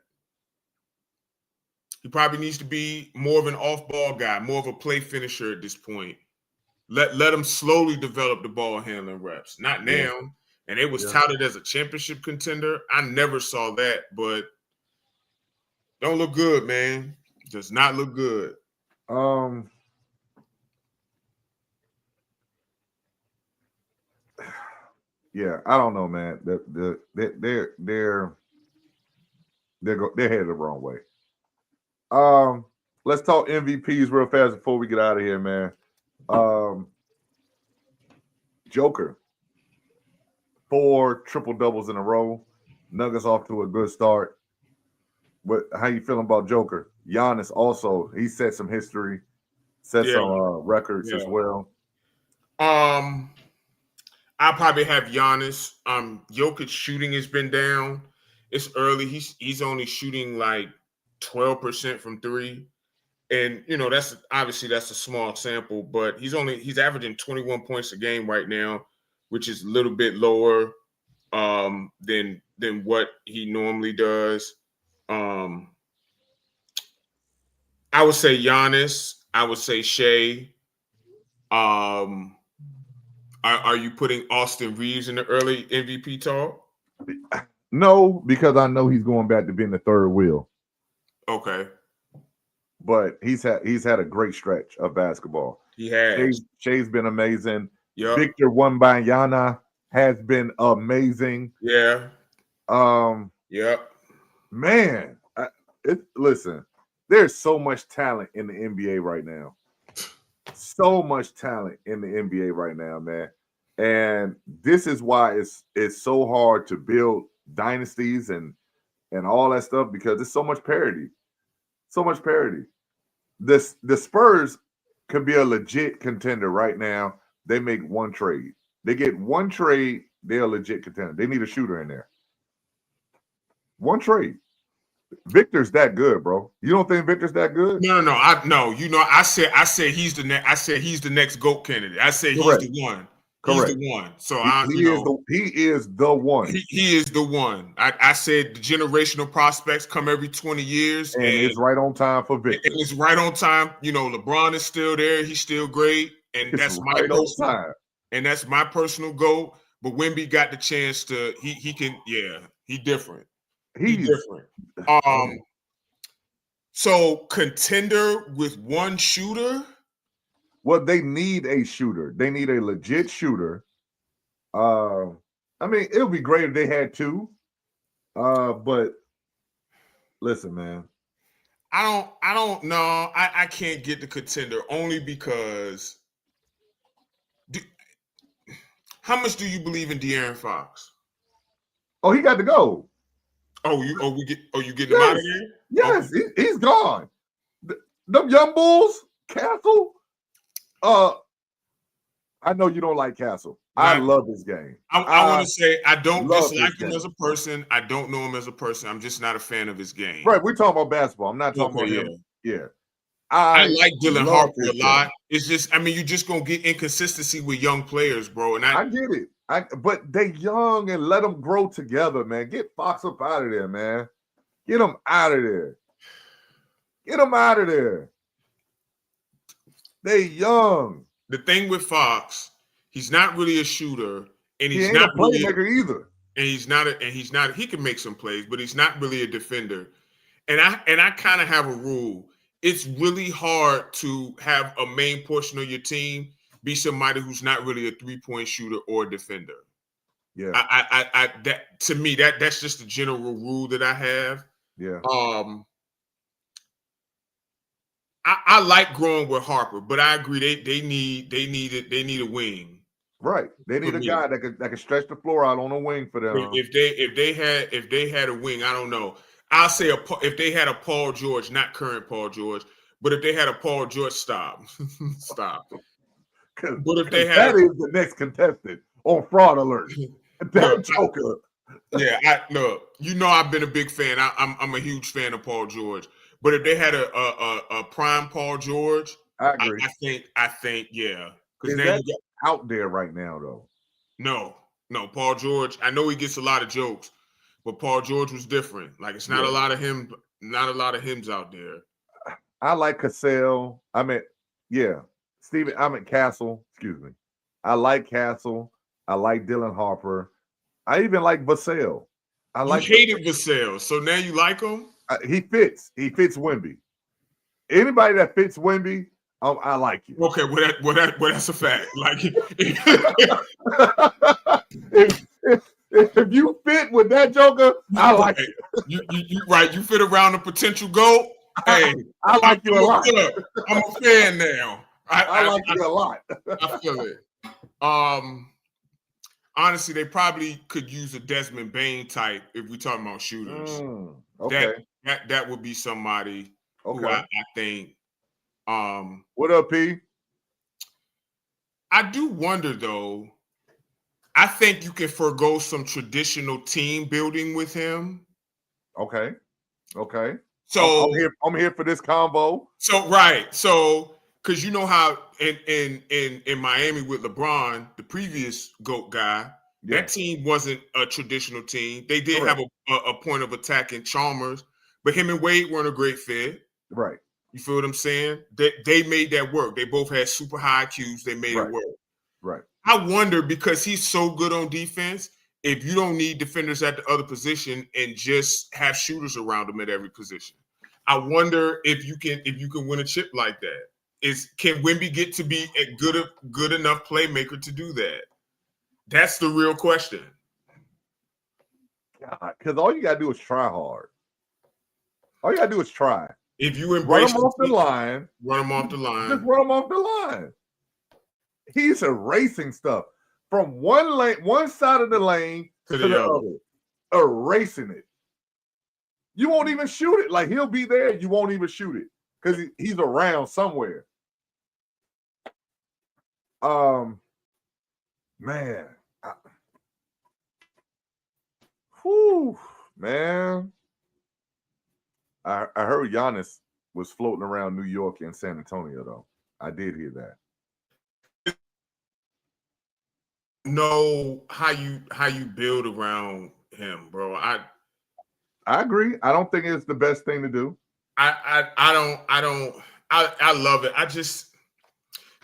He probably needs to be more of an off-ball guy, more of a play finisher at this point. Let him slowly develop the ball handling reps. Not now. Yeah. And it was touted as a championship contender. I never saw that, but don't look good, man. Does not look good. Yeah, I don't know, man. They're headed the wrong way. Let's talk MVPs real fast before we get out of here, man. Joker. 4 triple doubles in a row. Nuggets off to a good start. How you feeling about Joker? Giannis also, he set some history, some records as well. I probably have Giannis. Jokic's shooting has been down. It's early. He's only shooting like 12% from 3. And that's obviously a small sample, but he's averaging 21 points a game right now, which is a little bit lower than what he normally does. I would say Giannis. I would say Shea. Are you putting Austin Reaves in the early MVP talk? No, because I know he's going back to being the third wheel. Okay. But he's had a great stretch of basketball. He has. Shea's been amazing. Yep. Victor Wembanyama has been amazing. Yeah. Yep. Man, listen, there's so much talent in the NBA right now. So much talent in the NBA right now, man. And this is why it's so hard to build dynasties and all that stuff, because there's so much parity. So much parity. The Spurs could be a legit contender right now. They make one trade. They get one trade, they're a legit contender. They need a shooter in there. One trade. Victor's that good, bro. You don't think Victor's that good? No. I said he's the next. I said he's the next GOAT candidate. I said Correct. He's the one. Correct. He's the one. So he is the one. He is the one. I said the generational prospects come every 20 years, and it's right on time for Victor. And it's right on time. LeBron is still there. He's still great, and that's my personal time. And that's my personal goal. But Wemby got the chance to. He can. Yeah, he different. He's different. So contender with one shooter. Well, they need a shooter. They need a legit shooter. I mean, it would be great if they had two. But listen, man. I don't know. I can't get the contender only because. How much do you believe in De'Aaron Fox? Oh, he got to go. You getting him out of here? Yes, okay. He's gone. Them young bulls, Castle. I know you don't like Castle. Right. I love this game. I want to say I don't dislike him as a person. I don't know him as a person. I'm just not a fan of his game. Right, we're talking about basketball. I'm not talking about him. Yeah. I like Dylan Harper a lot. It's just, you're just gonna get inconsistency with young players, bro. And I get it. But they young and let them grow together, man. Get Fox up out of there, man. Get him out of there. Get him out of there. They young. The thing with Fox, he's not really a shooter, and he's not a playmaker either. And he's not. He can make some plays, but he's not really a defender. And I kind of have a rule. It's really hard to have a main portion of your team be somebody who's not really a 3-point shooter or a defender. Yeah. That to me, that's just a general rule that I have. Yeah. I like growing with Harper, but I agree they need a wing. Right. They need a guy that can stretch the floor out on a wing for them. If they had a wing, I don't know. I'll say if they had a Paul George, not current Paul George, but if they had a Paul George, stop. But if they had is the next contestant on Fraud Alert. That joker. Yeah, I've been a big fan. I'm a huge fan of Paul George. But if they had a prime Paul George, I agree. I think yeah. Is that out there right now though? No, Paul George. I know he gets a lot of jokes. But Paul George was different. Like it's not a lot of him, not a lot of hims out there. I like Cassell. Castle. Excuse me. I like Castle. I like Dylan Harper. I even like Vassell. You hated Vassell, so now you like him? He fits. He fits Wemby. Anybody that fits Wemby, I like you. Okay, well that's a fact. Like if you fit with that joker, I like you. You right. You fit around the potential GOAT. Hey, I like you a lot. I'm a fan now. I like you a lot. I feel it. Honestly, they probably could use a Desmond Bain type if we're talking about shooters. Okay. That would be somebody who I think. What up, P? I do wonder though. I think you can forego some traditional team building with him. Okay. So I'm here for this combo. So right. So because you know how in Miami with LeBron, the previous GOAT guy, that team wasn't a traditional team. They did have a point of attack in Chalmers, but him and Wade weren't a great fit. Right. You feel what I'm saying? They made that work. They both had super high IQs. They made it work. Right. I wonder, because he's so good on defense, if you don't need defenders at the other position and just have shooters around them at every position. I wonder if you can win a chip like that. Can Wemby get to be a good enough playmaker to do that? That's the real question. Because all you gotta do is try hard. All you gotta do is try. If you embrace run him off the line, run him off the line. Just run him off the line. He's erasing stuff from one side of the lane to the other, erasing it. You won't even shoot it. Like, he'll be there, you won't even shoot it because he's around somewhere. Man. Man. I heard Giannis was floating around New York and San Antonio, though. I did hear that. Know how you build around him, bro. I agree. I don't think it's the best thing to do. I love it. I just,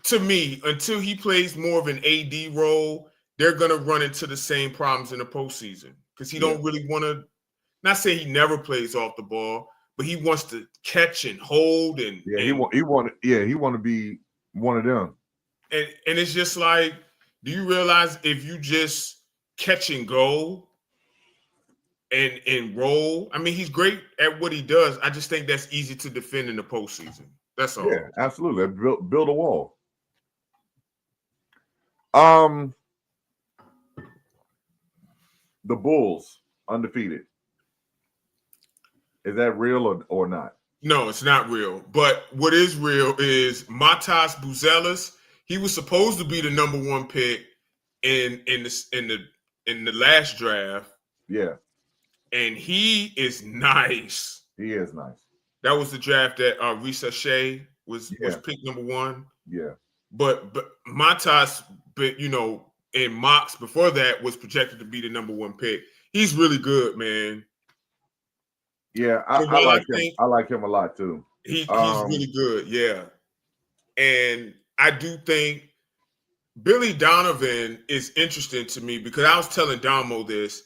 to me, until he plays more of an AD role, they're gonna run into the same problems in the postseason because he don't really want to. Not say he never plays off the ball, but he wants to catch and hold and he want to be one of them. And it's just like, do you realize if you just catch and go and roll? I mean, he's great at what he does. I just think that's easy to defend in the postseason. That's all. Yeah, absolutely. Build a wall. The Bulls undefeated. Is that real or not? No, it's not real. But what is real is Matas Buzelis. He was supposed to be the number 1 pick in the last draft. Yeah. And he is nice. He is nice. That was the draft that Risa Shea was picked number 1. Yeah. But Matas, in mocks before that was projected to be the number 1 pick. He's really good, man. Yeah, I like him. I like him a lot too. He's really good, yeah. And I do think Billy Donovan is interesting to me because I was telling Damo this.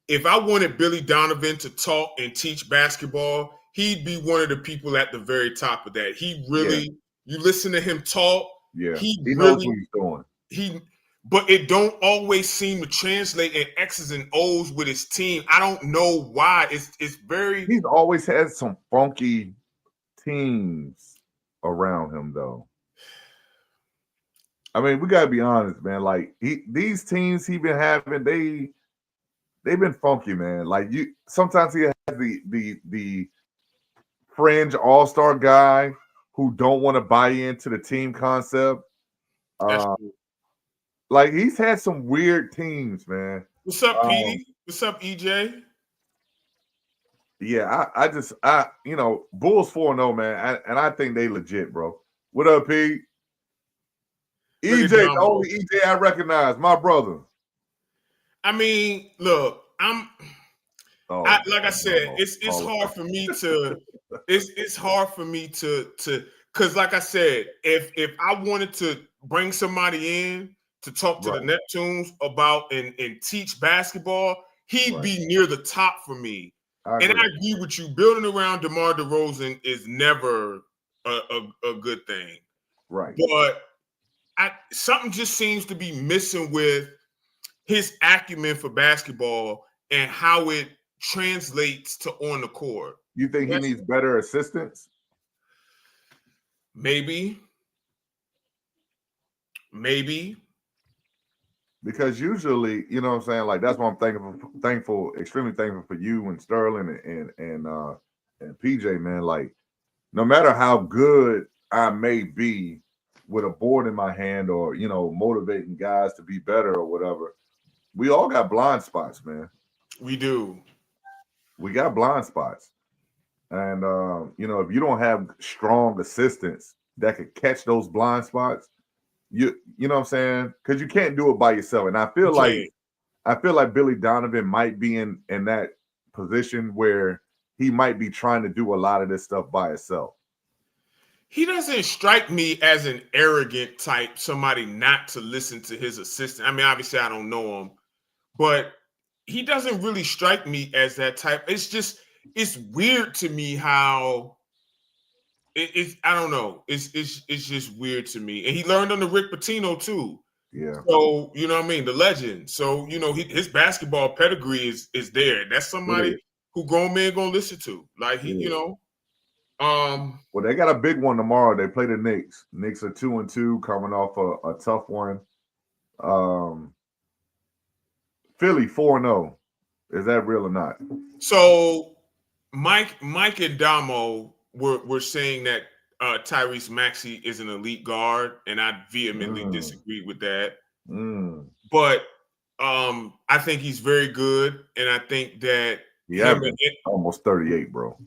If I wanted Billy Donovan to talk and teach basketball, he'd be one of the people at the very top of that. He really, you listen to him talk. Yeah, he knows what he's doing. But it don't always seem to translate in X's and O's with his team. I don't know why. It's very. He's always had some funky teams around him, though. I mean, we gotta be honest, man. Like these teams he been having, they've been funky, man. Like sometimes he has the fringe all-star guy who don't want to buy into the team concept. Like he's had some weird teams, man. What's up, Petey? What's up, EJ? Yeah, I Bulls 4-0, man, and I think they legit, bro. What up, Pete? EJ, the only EJ I recognize, my brother. I mean, look, like I said, it's hard for me to, it's hard for me to, because like I said, if I wanted to bring somebody in to talk to the Neptunes about and teach basketball, he'd be near the top for me. I agree with you. Building around DeMar DeRozan is never a good thing. Right. But something just seems to be missing with his acumen for basketball and how it translates to on the court. You think he needs better assistance? Maybe. Because usually, you know what I'm saying? Like, that's why I'm extremely thankful for you and Sterling and PJ, man. Like, no matter how good I may be with a board in my hand or, motivating guys to be better or whatever, we all got blind spots, man. We do. We got blind spots. And you know, if you don't have strong assistants that could catch those blind spots, you know what I'm saying? Because you can't do it by yourself. And I feel like Billy Donovan might be in that position where he might be trying to do a lot of this stuff by himself. He doesn't strike me as an arrogant type, somebody not to listen to his assistant. I mean, obviously I don't know him, but he doesn't really strike me as that type. It's weird to me how it's I don't know. It's just weird to me. And he learned under Rick Pitino too. Yeah. So, you know what I mean? The legend. So, you know, his basketball pedigree is there. That's somebody who grown men gonna listen to. Like you know. Well, they got a big one tomorrow. They play the Knicks. Knicks are 2-2, coming off a tough one. Philly 4-0. Is that real or not? So Mike and Damo were saying that Tyrese Maxey is an elite guard, and I vehemently disagree with that. But I think he's very good, and I think that almost 38, bro.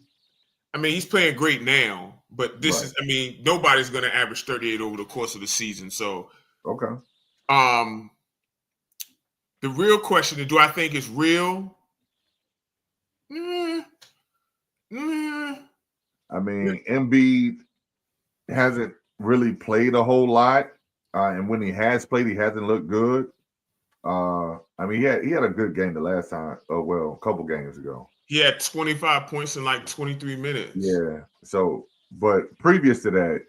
I mean, he's playing great now, but this is, I mean, nobody's going to average 38 over the course of the season. So, okay. The real question is, do I think it's real? I mean, Embiid hasn't really played a whole lot, and when he has played, he hasn't looked good. I mean, he had a good game the last time. Well, a couple games ago. He had 25 points in like 23 minutes. Yeah. So, but previous to that,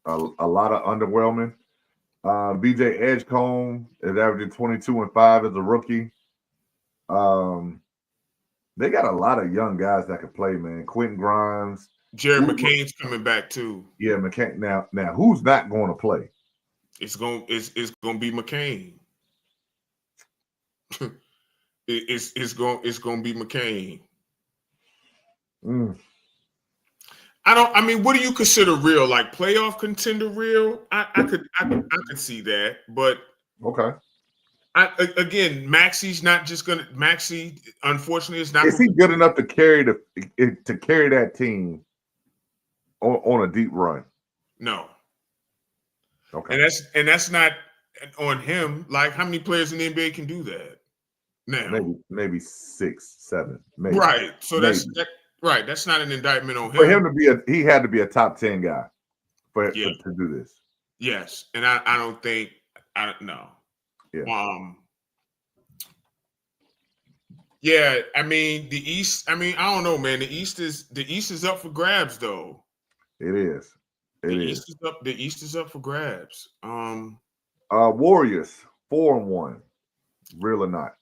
a lot of underwhelming. BJ Edgecombe is averaging 22 and 5 as a rookie. They got a lot of young guys that can play, man. Quentin Grimes. Jared McCain's coming back too. Yeah, McCain. Now who's not going to play? It's gonna be McCain. It's gonna be McCain. I mean, what do you consider real? Like playoff contender real? I could see that, but okay. Again, Maxey's not just gonna. Maxey, unfortunately, is not. Is he good enough to carry that team on a deep run? No. Okay. And that's not on him. Like, how many players in the NBA can do that? Now, maybe 6, 7. Maybe. Right. So right. That's not an indictment on him. For him to be he had to be a top 10 guy to do this. Yes, and I don't think no. Yeah. Yeah, I mean the East. I mean, I don't know, man. The East is up for grabs, though. It is. The East is up for grabs. Warriors 4-1. Real or not?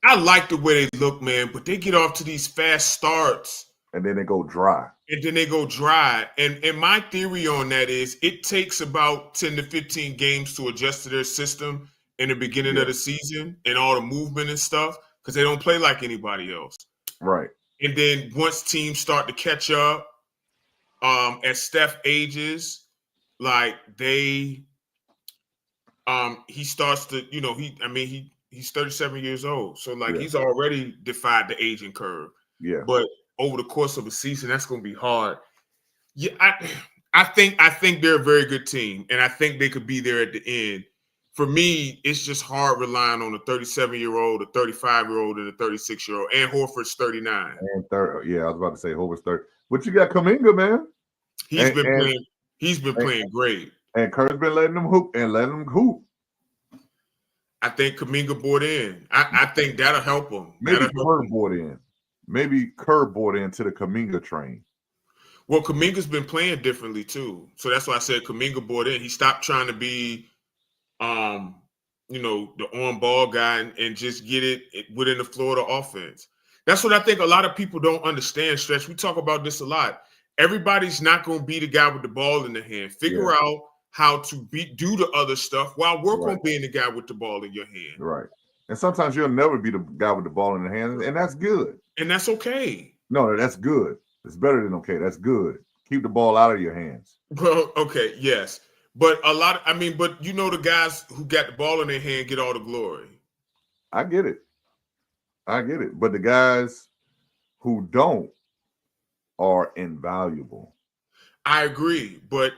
I like the way they look, man, but they get off to these fast starts. And then they go dry. And my theory on that is it takes about 10 to 15 games to adjust to their system in the beginning of the season and all the movement and stuff, because they don't play like anybody else. Right. And then once teams start to catch up, as Steph ages, like he starts to, you know, he's 37 years old. So like he's already defied the aging curve. Yeah. But over the course of a season, that's going to be hard. Yeah, I think they're a very good team, and I think they could be there at the end. For me, it's just hard relying on a 37-year-old, a 35-year-old, and a 36-year-old, and Horford's 39. And I was about to say Horford's 30. But you got Kuminga, man. He's been playing great. And Kerr's been letting him hoop. I think Kuminga bought in. I think that'll help him. Maybe Kerr bought in. Maybe Kerr bought into the Kuminga train. Well, Kuminga's been playing differently too. So that's why I said Kuminga bought in. He stopped trying to be, the on-ball guy and just get it within the flow of the offense. That's what I think a lot of people don't understand, Stretch. We talk about this a lot. Everybody's not going to be the guy with the ball in the hand. Figure out how to do the other stuff while work on being the guy with the ball in your hand. Right. And sometimes you'll never be the guy with the ball in the hand, and that's good. And that's okay. No, that's good. It's better than okay. That's good. Keep the ball out of your hands. Well, okay, yes. But but the guys who got the ball in their hand get all the glory. I get it. I get it. But the guys who don't are invaluable. I agree, but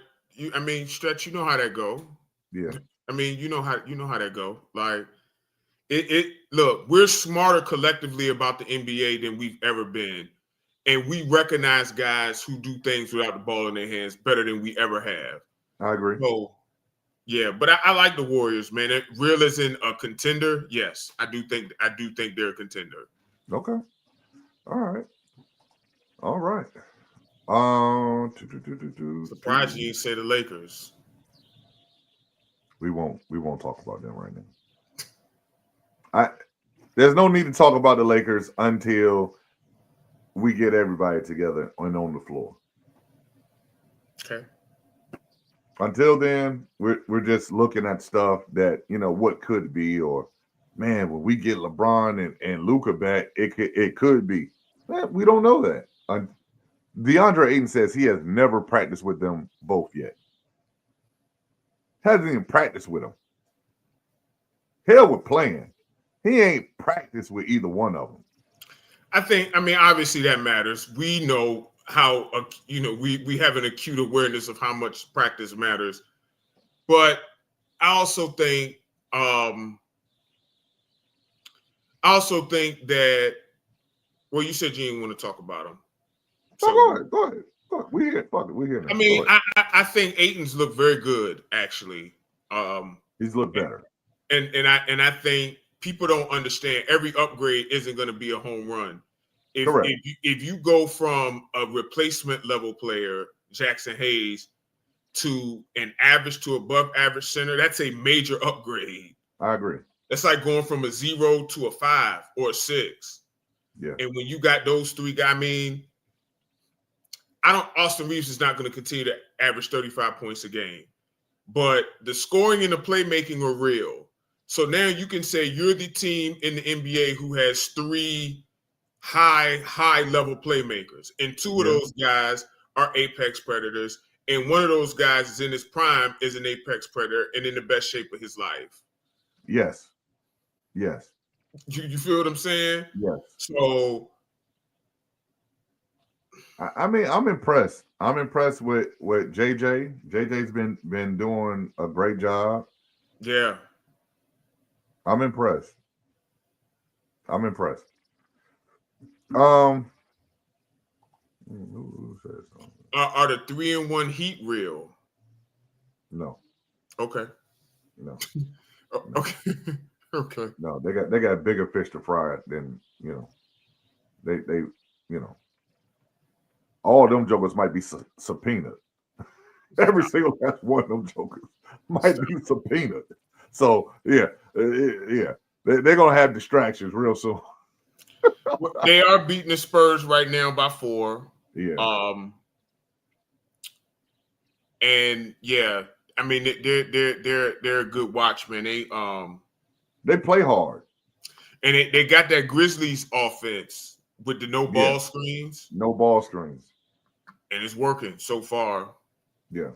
Stretch, you know how that go. Yeah. I mean, you know how that go. Like it look, we're smarter collectively about the NBA than we've ever been. And we recognize guys who do things without the ball in their hands better than we ever have. I agree. So yeah, but I like the Warriors, man. Real as in a contender, yes. I do think they're a contender. Okay. All right. All right. Surprised you didn't say the Lakers. We won't talk about them right now. There's no need to talk about the Lakers until we get everybody together and on the floor. Okay. Until then, we're just looking at stuff that, you know, what could be, or man, when we get LeBron and Luka back, it could be. Man, we don't know that. DeAndre Ayton says he has never practiced with them both yet. Hasn't even practiced with them. Hell with playing. He ain't practiced with either one of them. I mean, obviously that matters. We know how, we have an acute awareness of how much practice matters. But I also think that, well, you said you didn't want to talk about him. So go ahead. We're here. Fuck it. We're here now. I mean, I think Ayton's looked very good, actually. He's looked better. And I think people don't understand every upgrade isn't going to be a home run. If you go from a replacement level player, Jackson Hayes, to an average to above average center, that's a major upgrade. I agree. That's like going from a 0 to a 5 or a 6. Yeah. And when you got those three guys, I mean, Austin Reaves is not going to continue to average 35 points a game. But the scoring and the playmaking are real. So now you can say you're the team in the NBA who has three high level playmakers. And two of those guys are apex predators. And one of those guys is in his prime, is an apex predator and in the best shape of his life. Yes. You feel what I'm saying? Yes. So I mean, I'm impressed. I'm impressed with JJ. JJ's been doing a great job. Yeah. I'm impressed. Who says something? Are the 3-1 Heat real? No. Okay. No. Okay. Okay. No, they got bigger fish to fry than, you know. They you know. All of them jokers might be subpoenaed. Every single last one of them jokers might be subpoenaed. So yeah, they're gonna have distractions real soon. They are beating the Spurs right now by 4. Yeah. And yeah, I mean they're a good watch, man. They play hard, and they got that Grizzlies offense with the no ball screens. No ball screens. And it's working so far. Yeah.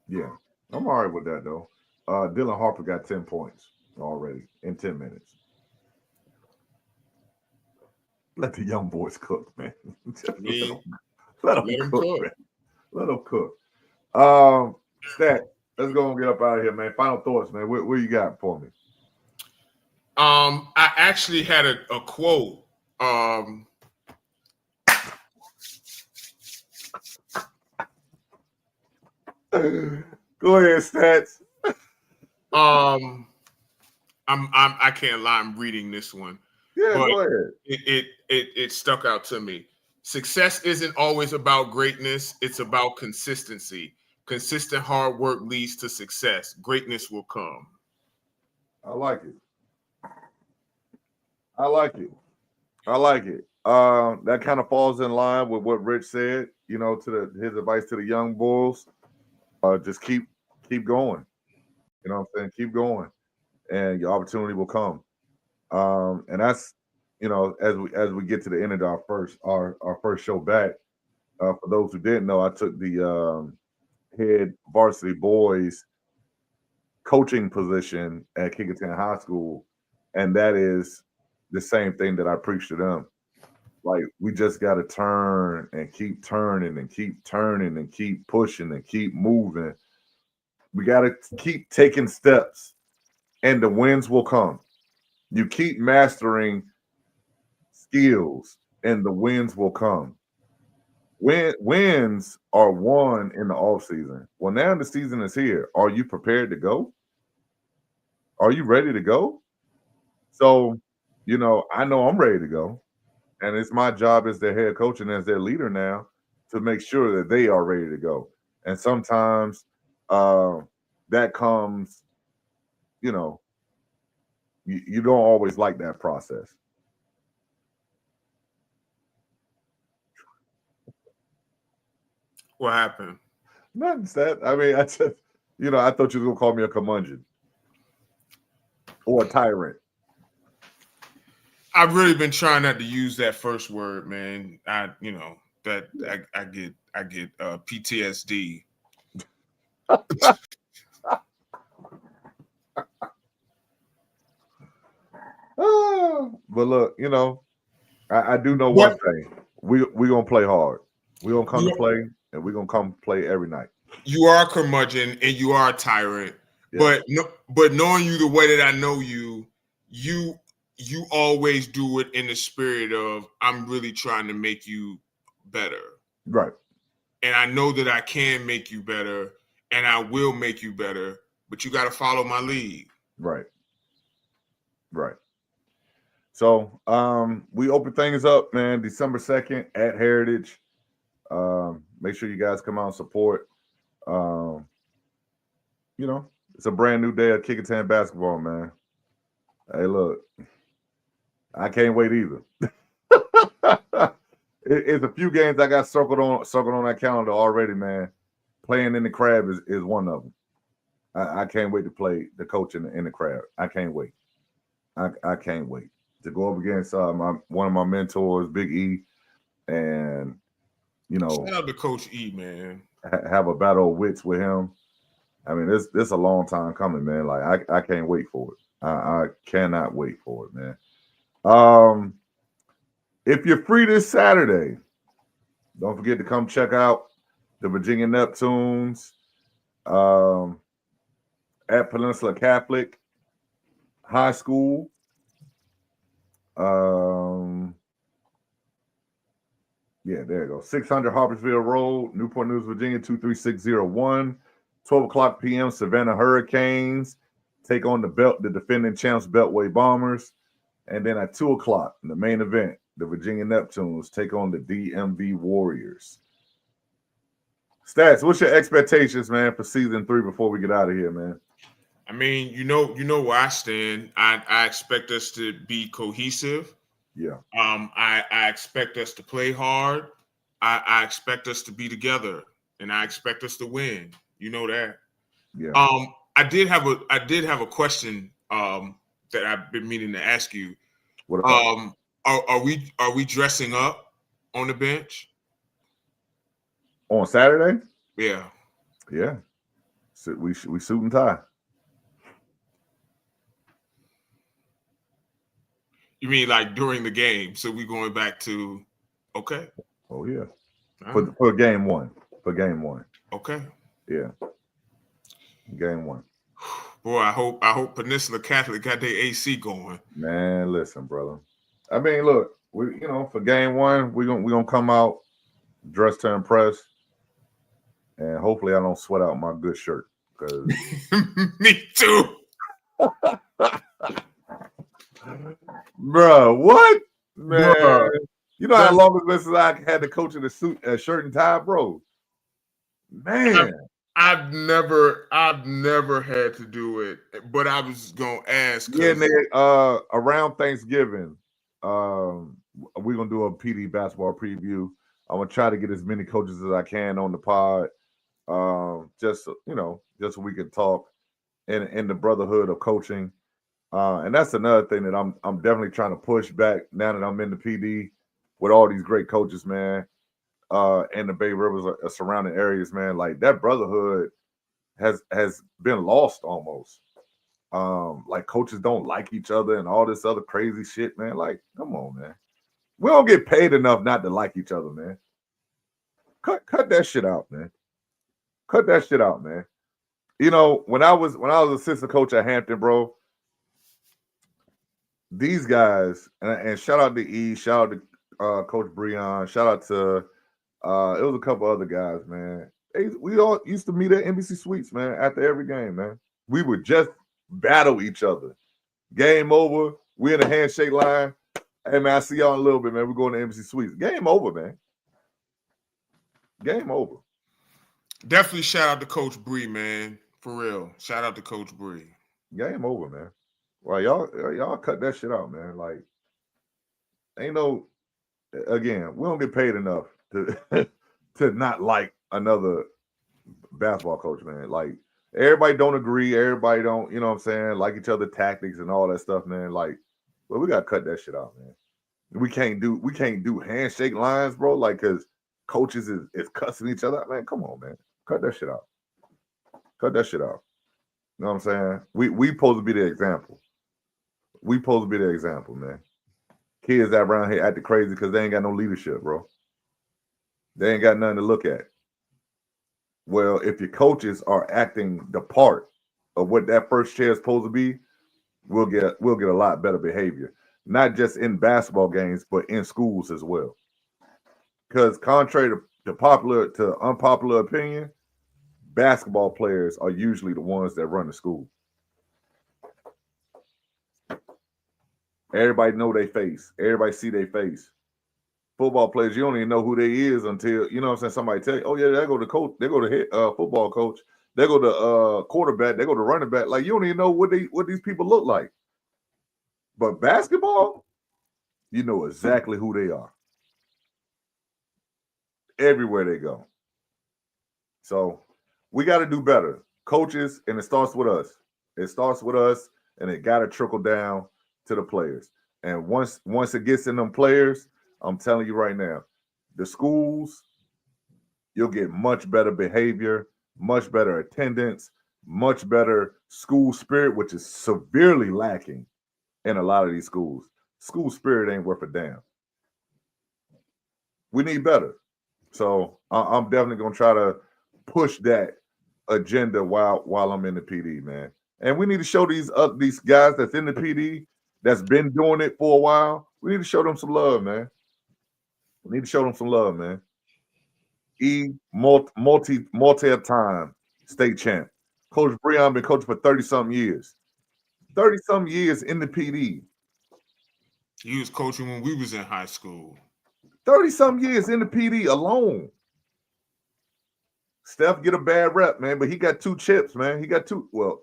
Yeah. I'm all right with that though. Dylan Harper got 10 points already in 10 minutes. Let the young boys cook, man. Let them cook, man. Let them cook. Stat, let's go and get up out of here, man. Final thoughts, man. What you got for me? I actually had a quote. Go ahead, Stats. I can't lie. I'm reading this one. Yeah, go ahead. It stuck out to me. Success isn't always about greatness. It's about consistency. Consistent hard work leads to success. Greatness will come. I like it. That kind of falls in line with what Rich said, you know, his advice to the young bulls. Just keep going. You know what I'm saying? Keep going. And your opportunity will come. And that's, you know, as we get to the end of our first show back, for those who didn't know, I took the head varsity boys coaching position at Kickinton High School, and that is the same thing that I preach to them. Like, we just got to turn and keep turning and keep turning and keep pushing and keep moving. We got to keep taking steps, and the wins will come. You keep mastering skills, and the wins will come. Wins are won in the off season. Well, now the season is here. Are you prepared to go? Are you ready to go? So, I know I'm ready to go. And it's my job as their head coach and as their leader now to make sure that they are ready to go. And sometimes that comes, you don't always like that process. What happened? Nothing said. I mean, I just, I thought you were going to call me a curmudgeon or a tyrant. I've really been trying not to use that first word, man. I get PTSD. But look, I do know one thing. We gonna play hard. We gonna come to play, and we gonna come play every night. You are a curmudgeon and you are a tyrant, but knowing you the way that I know you, you always do it in the spirit of I'm really trying to make you better. Right. And I know that I can make you better, and I will make you better, but you got to follow my lead. Right. So we open things up, man, December 2nd at Heritage. Make sure you guys come out and support. It's a brand new day of Kickinton basketball, man. Hey, look, I can't wait either. It's a few games I got circled on that calendar already, man. Playing in the Crab is one of them. I can't wait to play the coach in the Crab. I can't wait. I can't wait to go up against one of my mentors, Big E, and shout out to Coach E, man. Have a battle of wits with him. I mean, this a long time coming, man. Like I can't wait for it. I cannot wait for it, man. If you're free this Saturday, don't forget to come check out the Virginia Neptunes at Peninsula Catholic High School. There you go. 600 Harpersville Road, Newport News, Virginia, 23601. 12 o'clock p.m. Savannah Hurricanes take on the defending champs Beltway Bombers. And then at 2 o'clock, in the main event, the Virginia Neptunes take on the DMV Warriors. Stats, what's your expectations, man, for season 3 before we get out of here, man? I mean, you know where I stand. I expect us to be cohesive. Yeah. I expect us to play hard. I expect us to be together, and I expect us to win. You know that. Yeah. I did have a question that I've been meaning to ask you. What about? Are we dressing up on the bench On Saturday? Yeah. Yeah. So we suit and tie. You mean like during the game? So we going back to okay. Oh yeah. For game one. For game one. Okay. Yeah. Game one. Boy, I hope Peninsula Catholic got their AC going. Man, listen, brother. I mean, look, we for game one, we're gonna come out dressed to impress. And hopefully I don't sweat out my good shirt. Because me too. Bro, what? Man. Bruh. You know how long it's been since I had to coach in a shirt and tie, bro? Man. I've never had to do it, but I was gonna ask. Yeah, around Thanksgiving, we're gonna do a PD basketball preview. I'm gonna try to get as many coaches as I can on the pod. Just so we can talk in the brotherhood of coaching. And that's another thing that I'm definitely trying to push back now that I'm in the PD with all these great coaches, man. And the Bay Rivers surrounding areas, man. Like that brotherhood has been lost almost. Like coaches don't like each other and all this other crazy shit, man. Like, come on, man. We don't get paid enough not to like each other, man. Cut that shit out, man. Cut that shit out, man. You know, when I was assistant coach at Hampton, bro, these guys, and shout out to E, shout out to Coach Breon, shout out to it was a couple other guys, man. We all used to meet at NBC Suites, man, after every game, man. We would just battle each other. Game over. We in a handshake line. Hey, man, I see y'all in a little bit, man. We're going to NBC Suites. Game over, man. Game over. Definitely shout out to Coach Bree, man. For real. Shout out to Coach Bree. Game over, man. Well, y'all cut that shit out, man. Like, ain't no, again, we don't get paid enough to to not like another basketball coach, man. Like, everybody don't agree. Everybody don't, you know what I'm saying, like each other tactics and all that stuff, man. Like, but we gotta cut that shit out, man. We can't do handshake lines, bro. Like, cause coaches is cussing each other. Man, come on, man. Cut that shit out. Cut that shit out. You know what I'm saying? We supposed to be the example. We supposed to be the example, man. Kids that around here acting crazy because they ain't got no leadership, bro. They ain't got nothing to look at. Well, if your coaches are acting the part of what that first chair is supposed to be, we'll get a lot better behavior. Not just in basketball games, but in schools as well. Because contrary to unpopular opinion, basketball players are usually the ones that run the school. Everybody know their face. Everybody see their face. Football players, you don't even know who they is until, you know what I'm saying, somebody tell you, oh yeah, they go to coach, they go to hit football coach, they go to quarterback, they go to running back. Like, you don't even know what these people look like. But basketball, you know exactly who they are. Everywhere they go. So we got to do better. Coaches, and it starts with us. It starts with us, and it got to trickle down to the players. And once it gets in them players, I'm telling you right now, the schools, you'll get much better behavior, much better attendance, much better school spirit, which is severely lacking in a lot of these schools. School spirit ain't worth a damn. We need better. So I'm definitely going to try to push that agenda while I'm in the PD, man. And we need to show these guys that's in the PD that's been doing it for a while. We need to show them some love, man. We need to show them some love, man. Multi-time state champ. Coach Breon been coaching for 30-something years. 30-something years in the PD. He was coaching when we was in high school. 30-something years in the PD alone. Steph get a bad rep, man, but he got 2 chips, man. He got 4.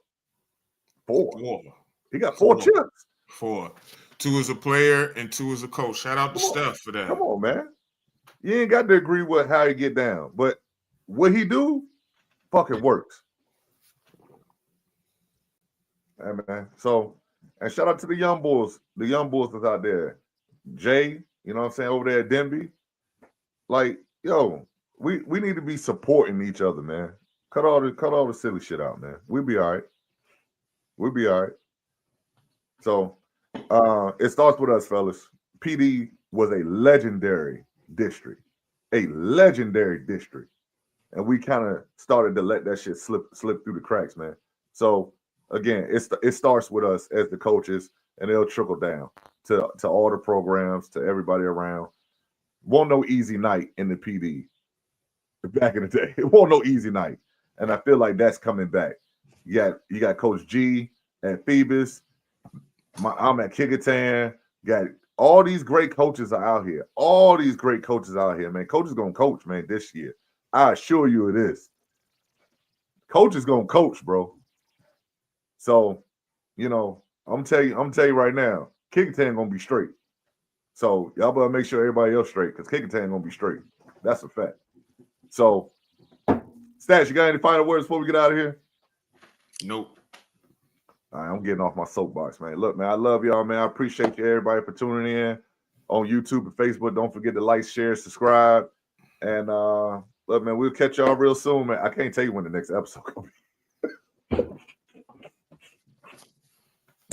He got 4 chips. 4. 2 as a player and 2 as a coach. Shout out to Steph for that. Come on, man. You ain't got to agree with how he get down, but what he do fucking works. Hey, man. So, and shout out to the young boys that's out there. Jay, you know what I'm saying, over there at Denby. Like, yo, we need to be supporting each other, man. Cut all the silly shit out, man. We'll be all right. We'll be all right. So, it starts with us, fellas. PD was a legendary district. A legendary district. And we kind of started to let that shit slip through the cracks, man. So, again, it starts with us as the coaches, and it'll trickle down to all the programs, to everybody around. Won't no easy night in the PD back in the day. It won't no easy night. And I feel like that's coming back. You got Coach G at Phoebus. I'm at Kickertan. Got all these great coaches are out here. All these great coaches out here, man. Coach is gonna coach, man, this year. I assure you it is. Coach is gonna coach, bro. So, you know, I'm tell you right now, Kickertan gonna be straight. So y'all better make sure everybody else straight, because Kickertan gonna be straight. That's a fact. So, Stats, you got any final words before we get out of here? Nope. All right, I'm getting off my soapbox, man. Look, man, I love y'all, man. I appreciate you, everybody, for tuning in on YouTube and Facebook. Don't forget to like, share, subscribe. And look, man, we'll catch y'all real soon, man. I can't tell you when the next episode will be.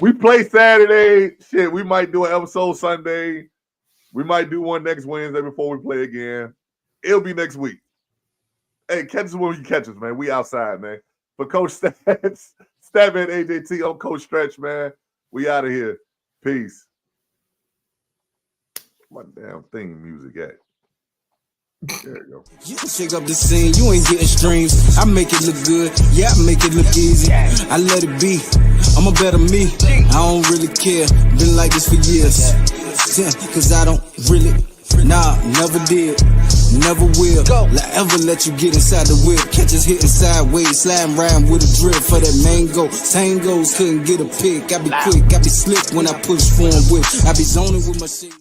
We play Saturday. Shit, we might do an episode Sunday. We might do one next Wednesday before we play again. It'll be next week. Hey, catch us when you catch us, man. We outside, man. For Coach Stats, Statman AJT, I'm Coach Stretch, man. We out of here. Peace. My damn theme music at. There you go. You can shake up the scene, you ain't getting streams. I make it look good, yeah, I make it look easy. I let it be, I'm a better me. I don't really care, been like this for years. Cause I don't really, never did, never will. Ever let you get inside the whip. Catch us hitting sideways, sliding around with a drip for that mango. Tangos couldn't get a pick. I be quick, I be slick when I push for 'em with. I be zoning with my shit.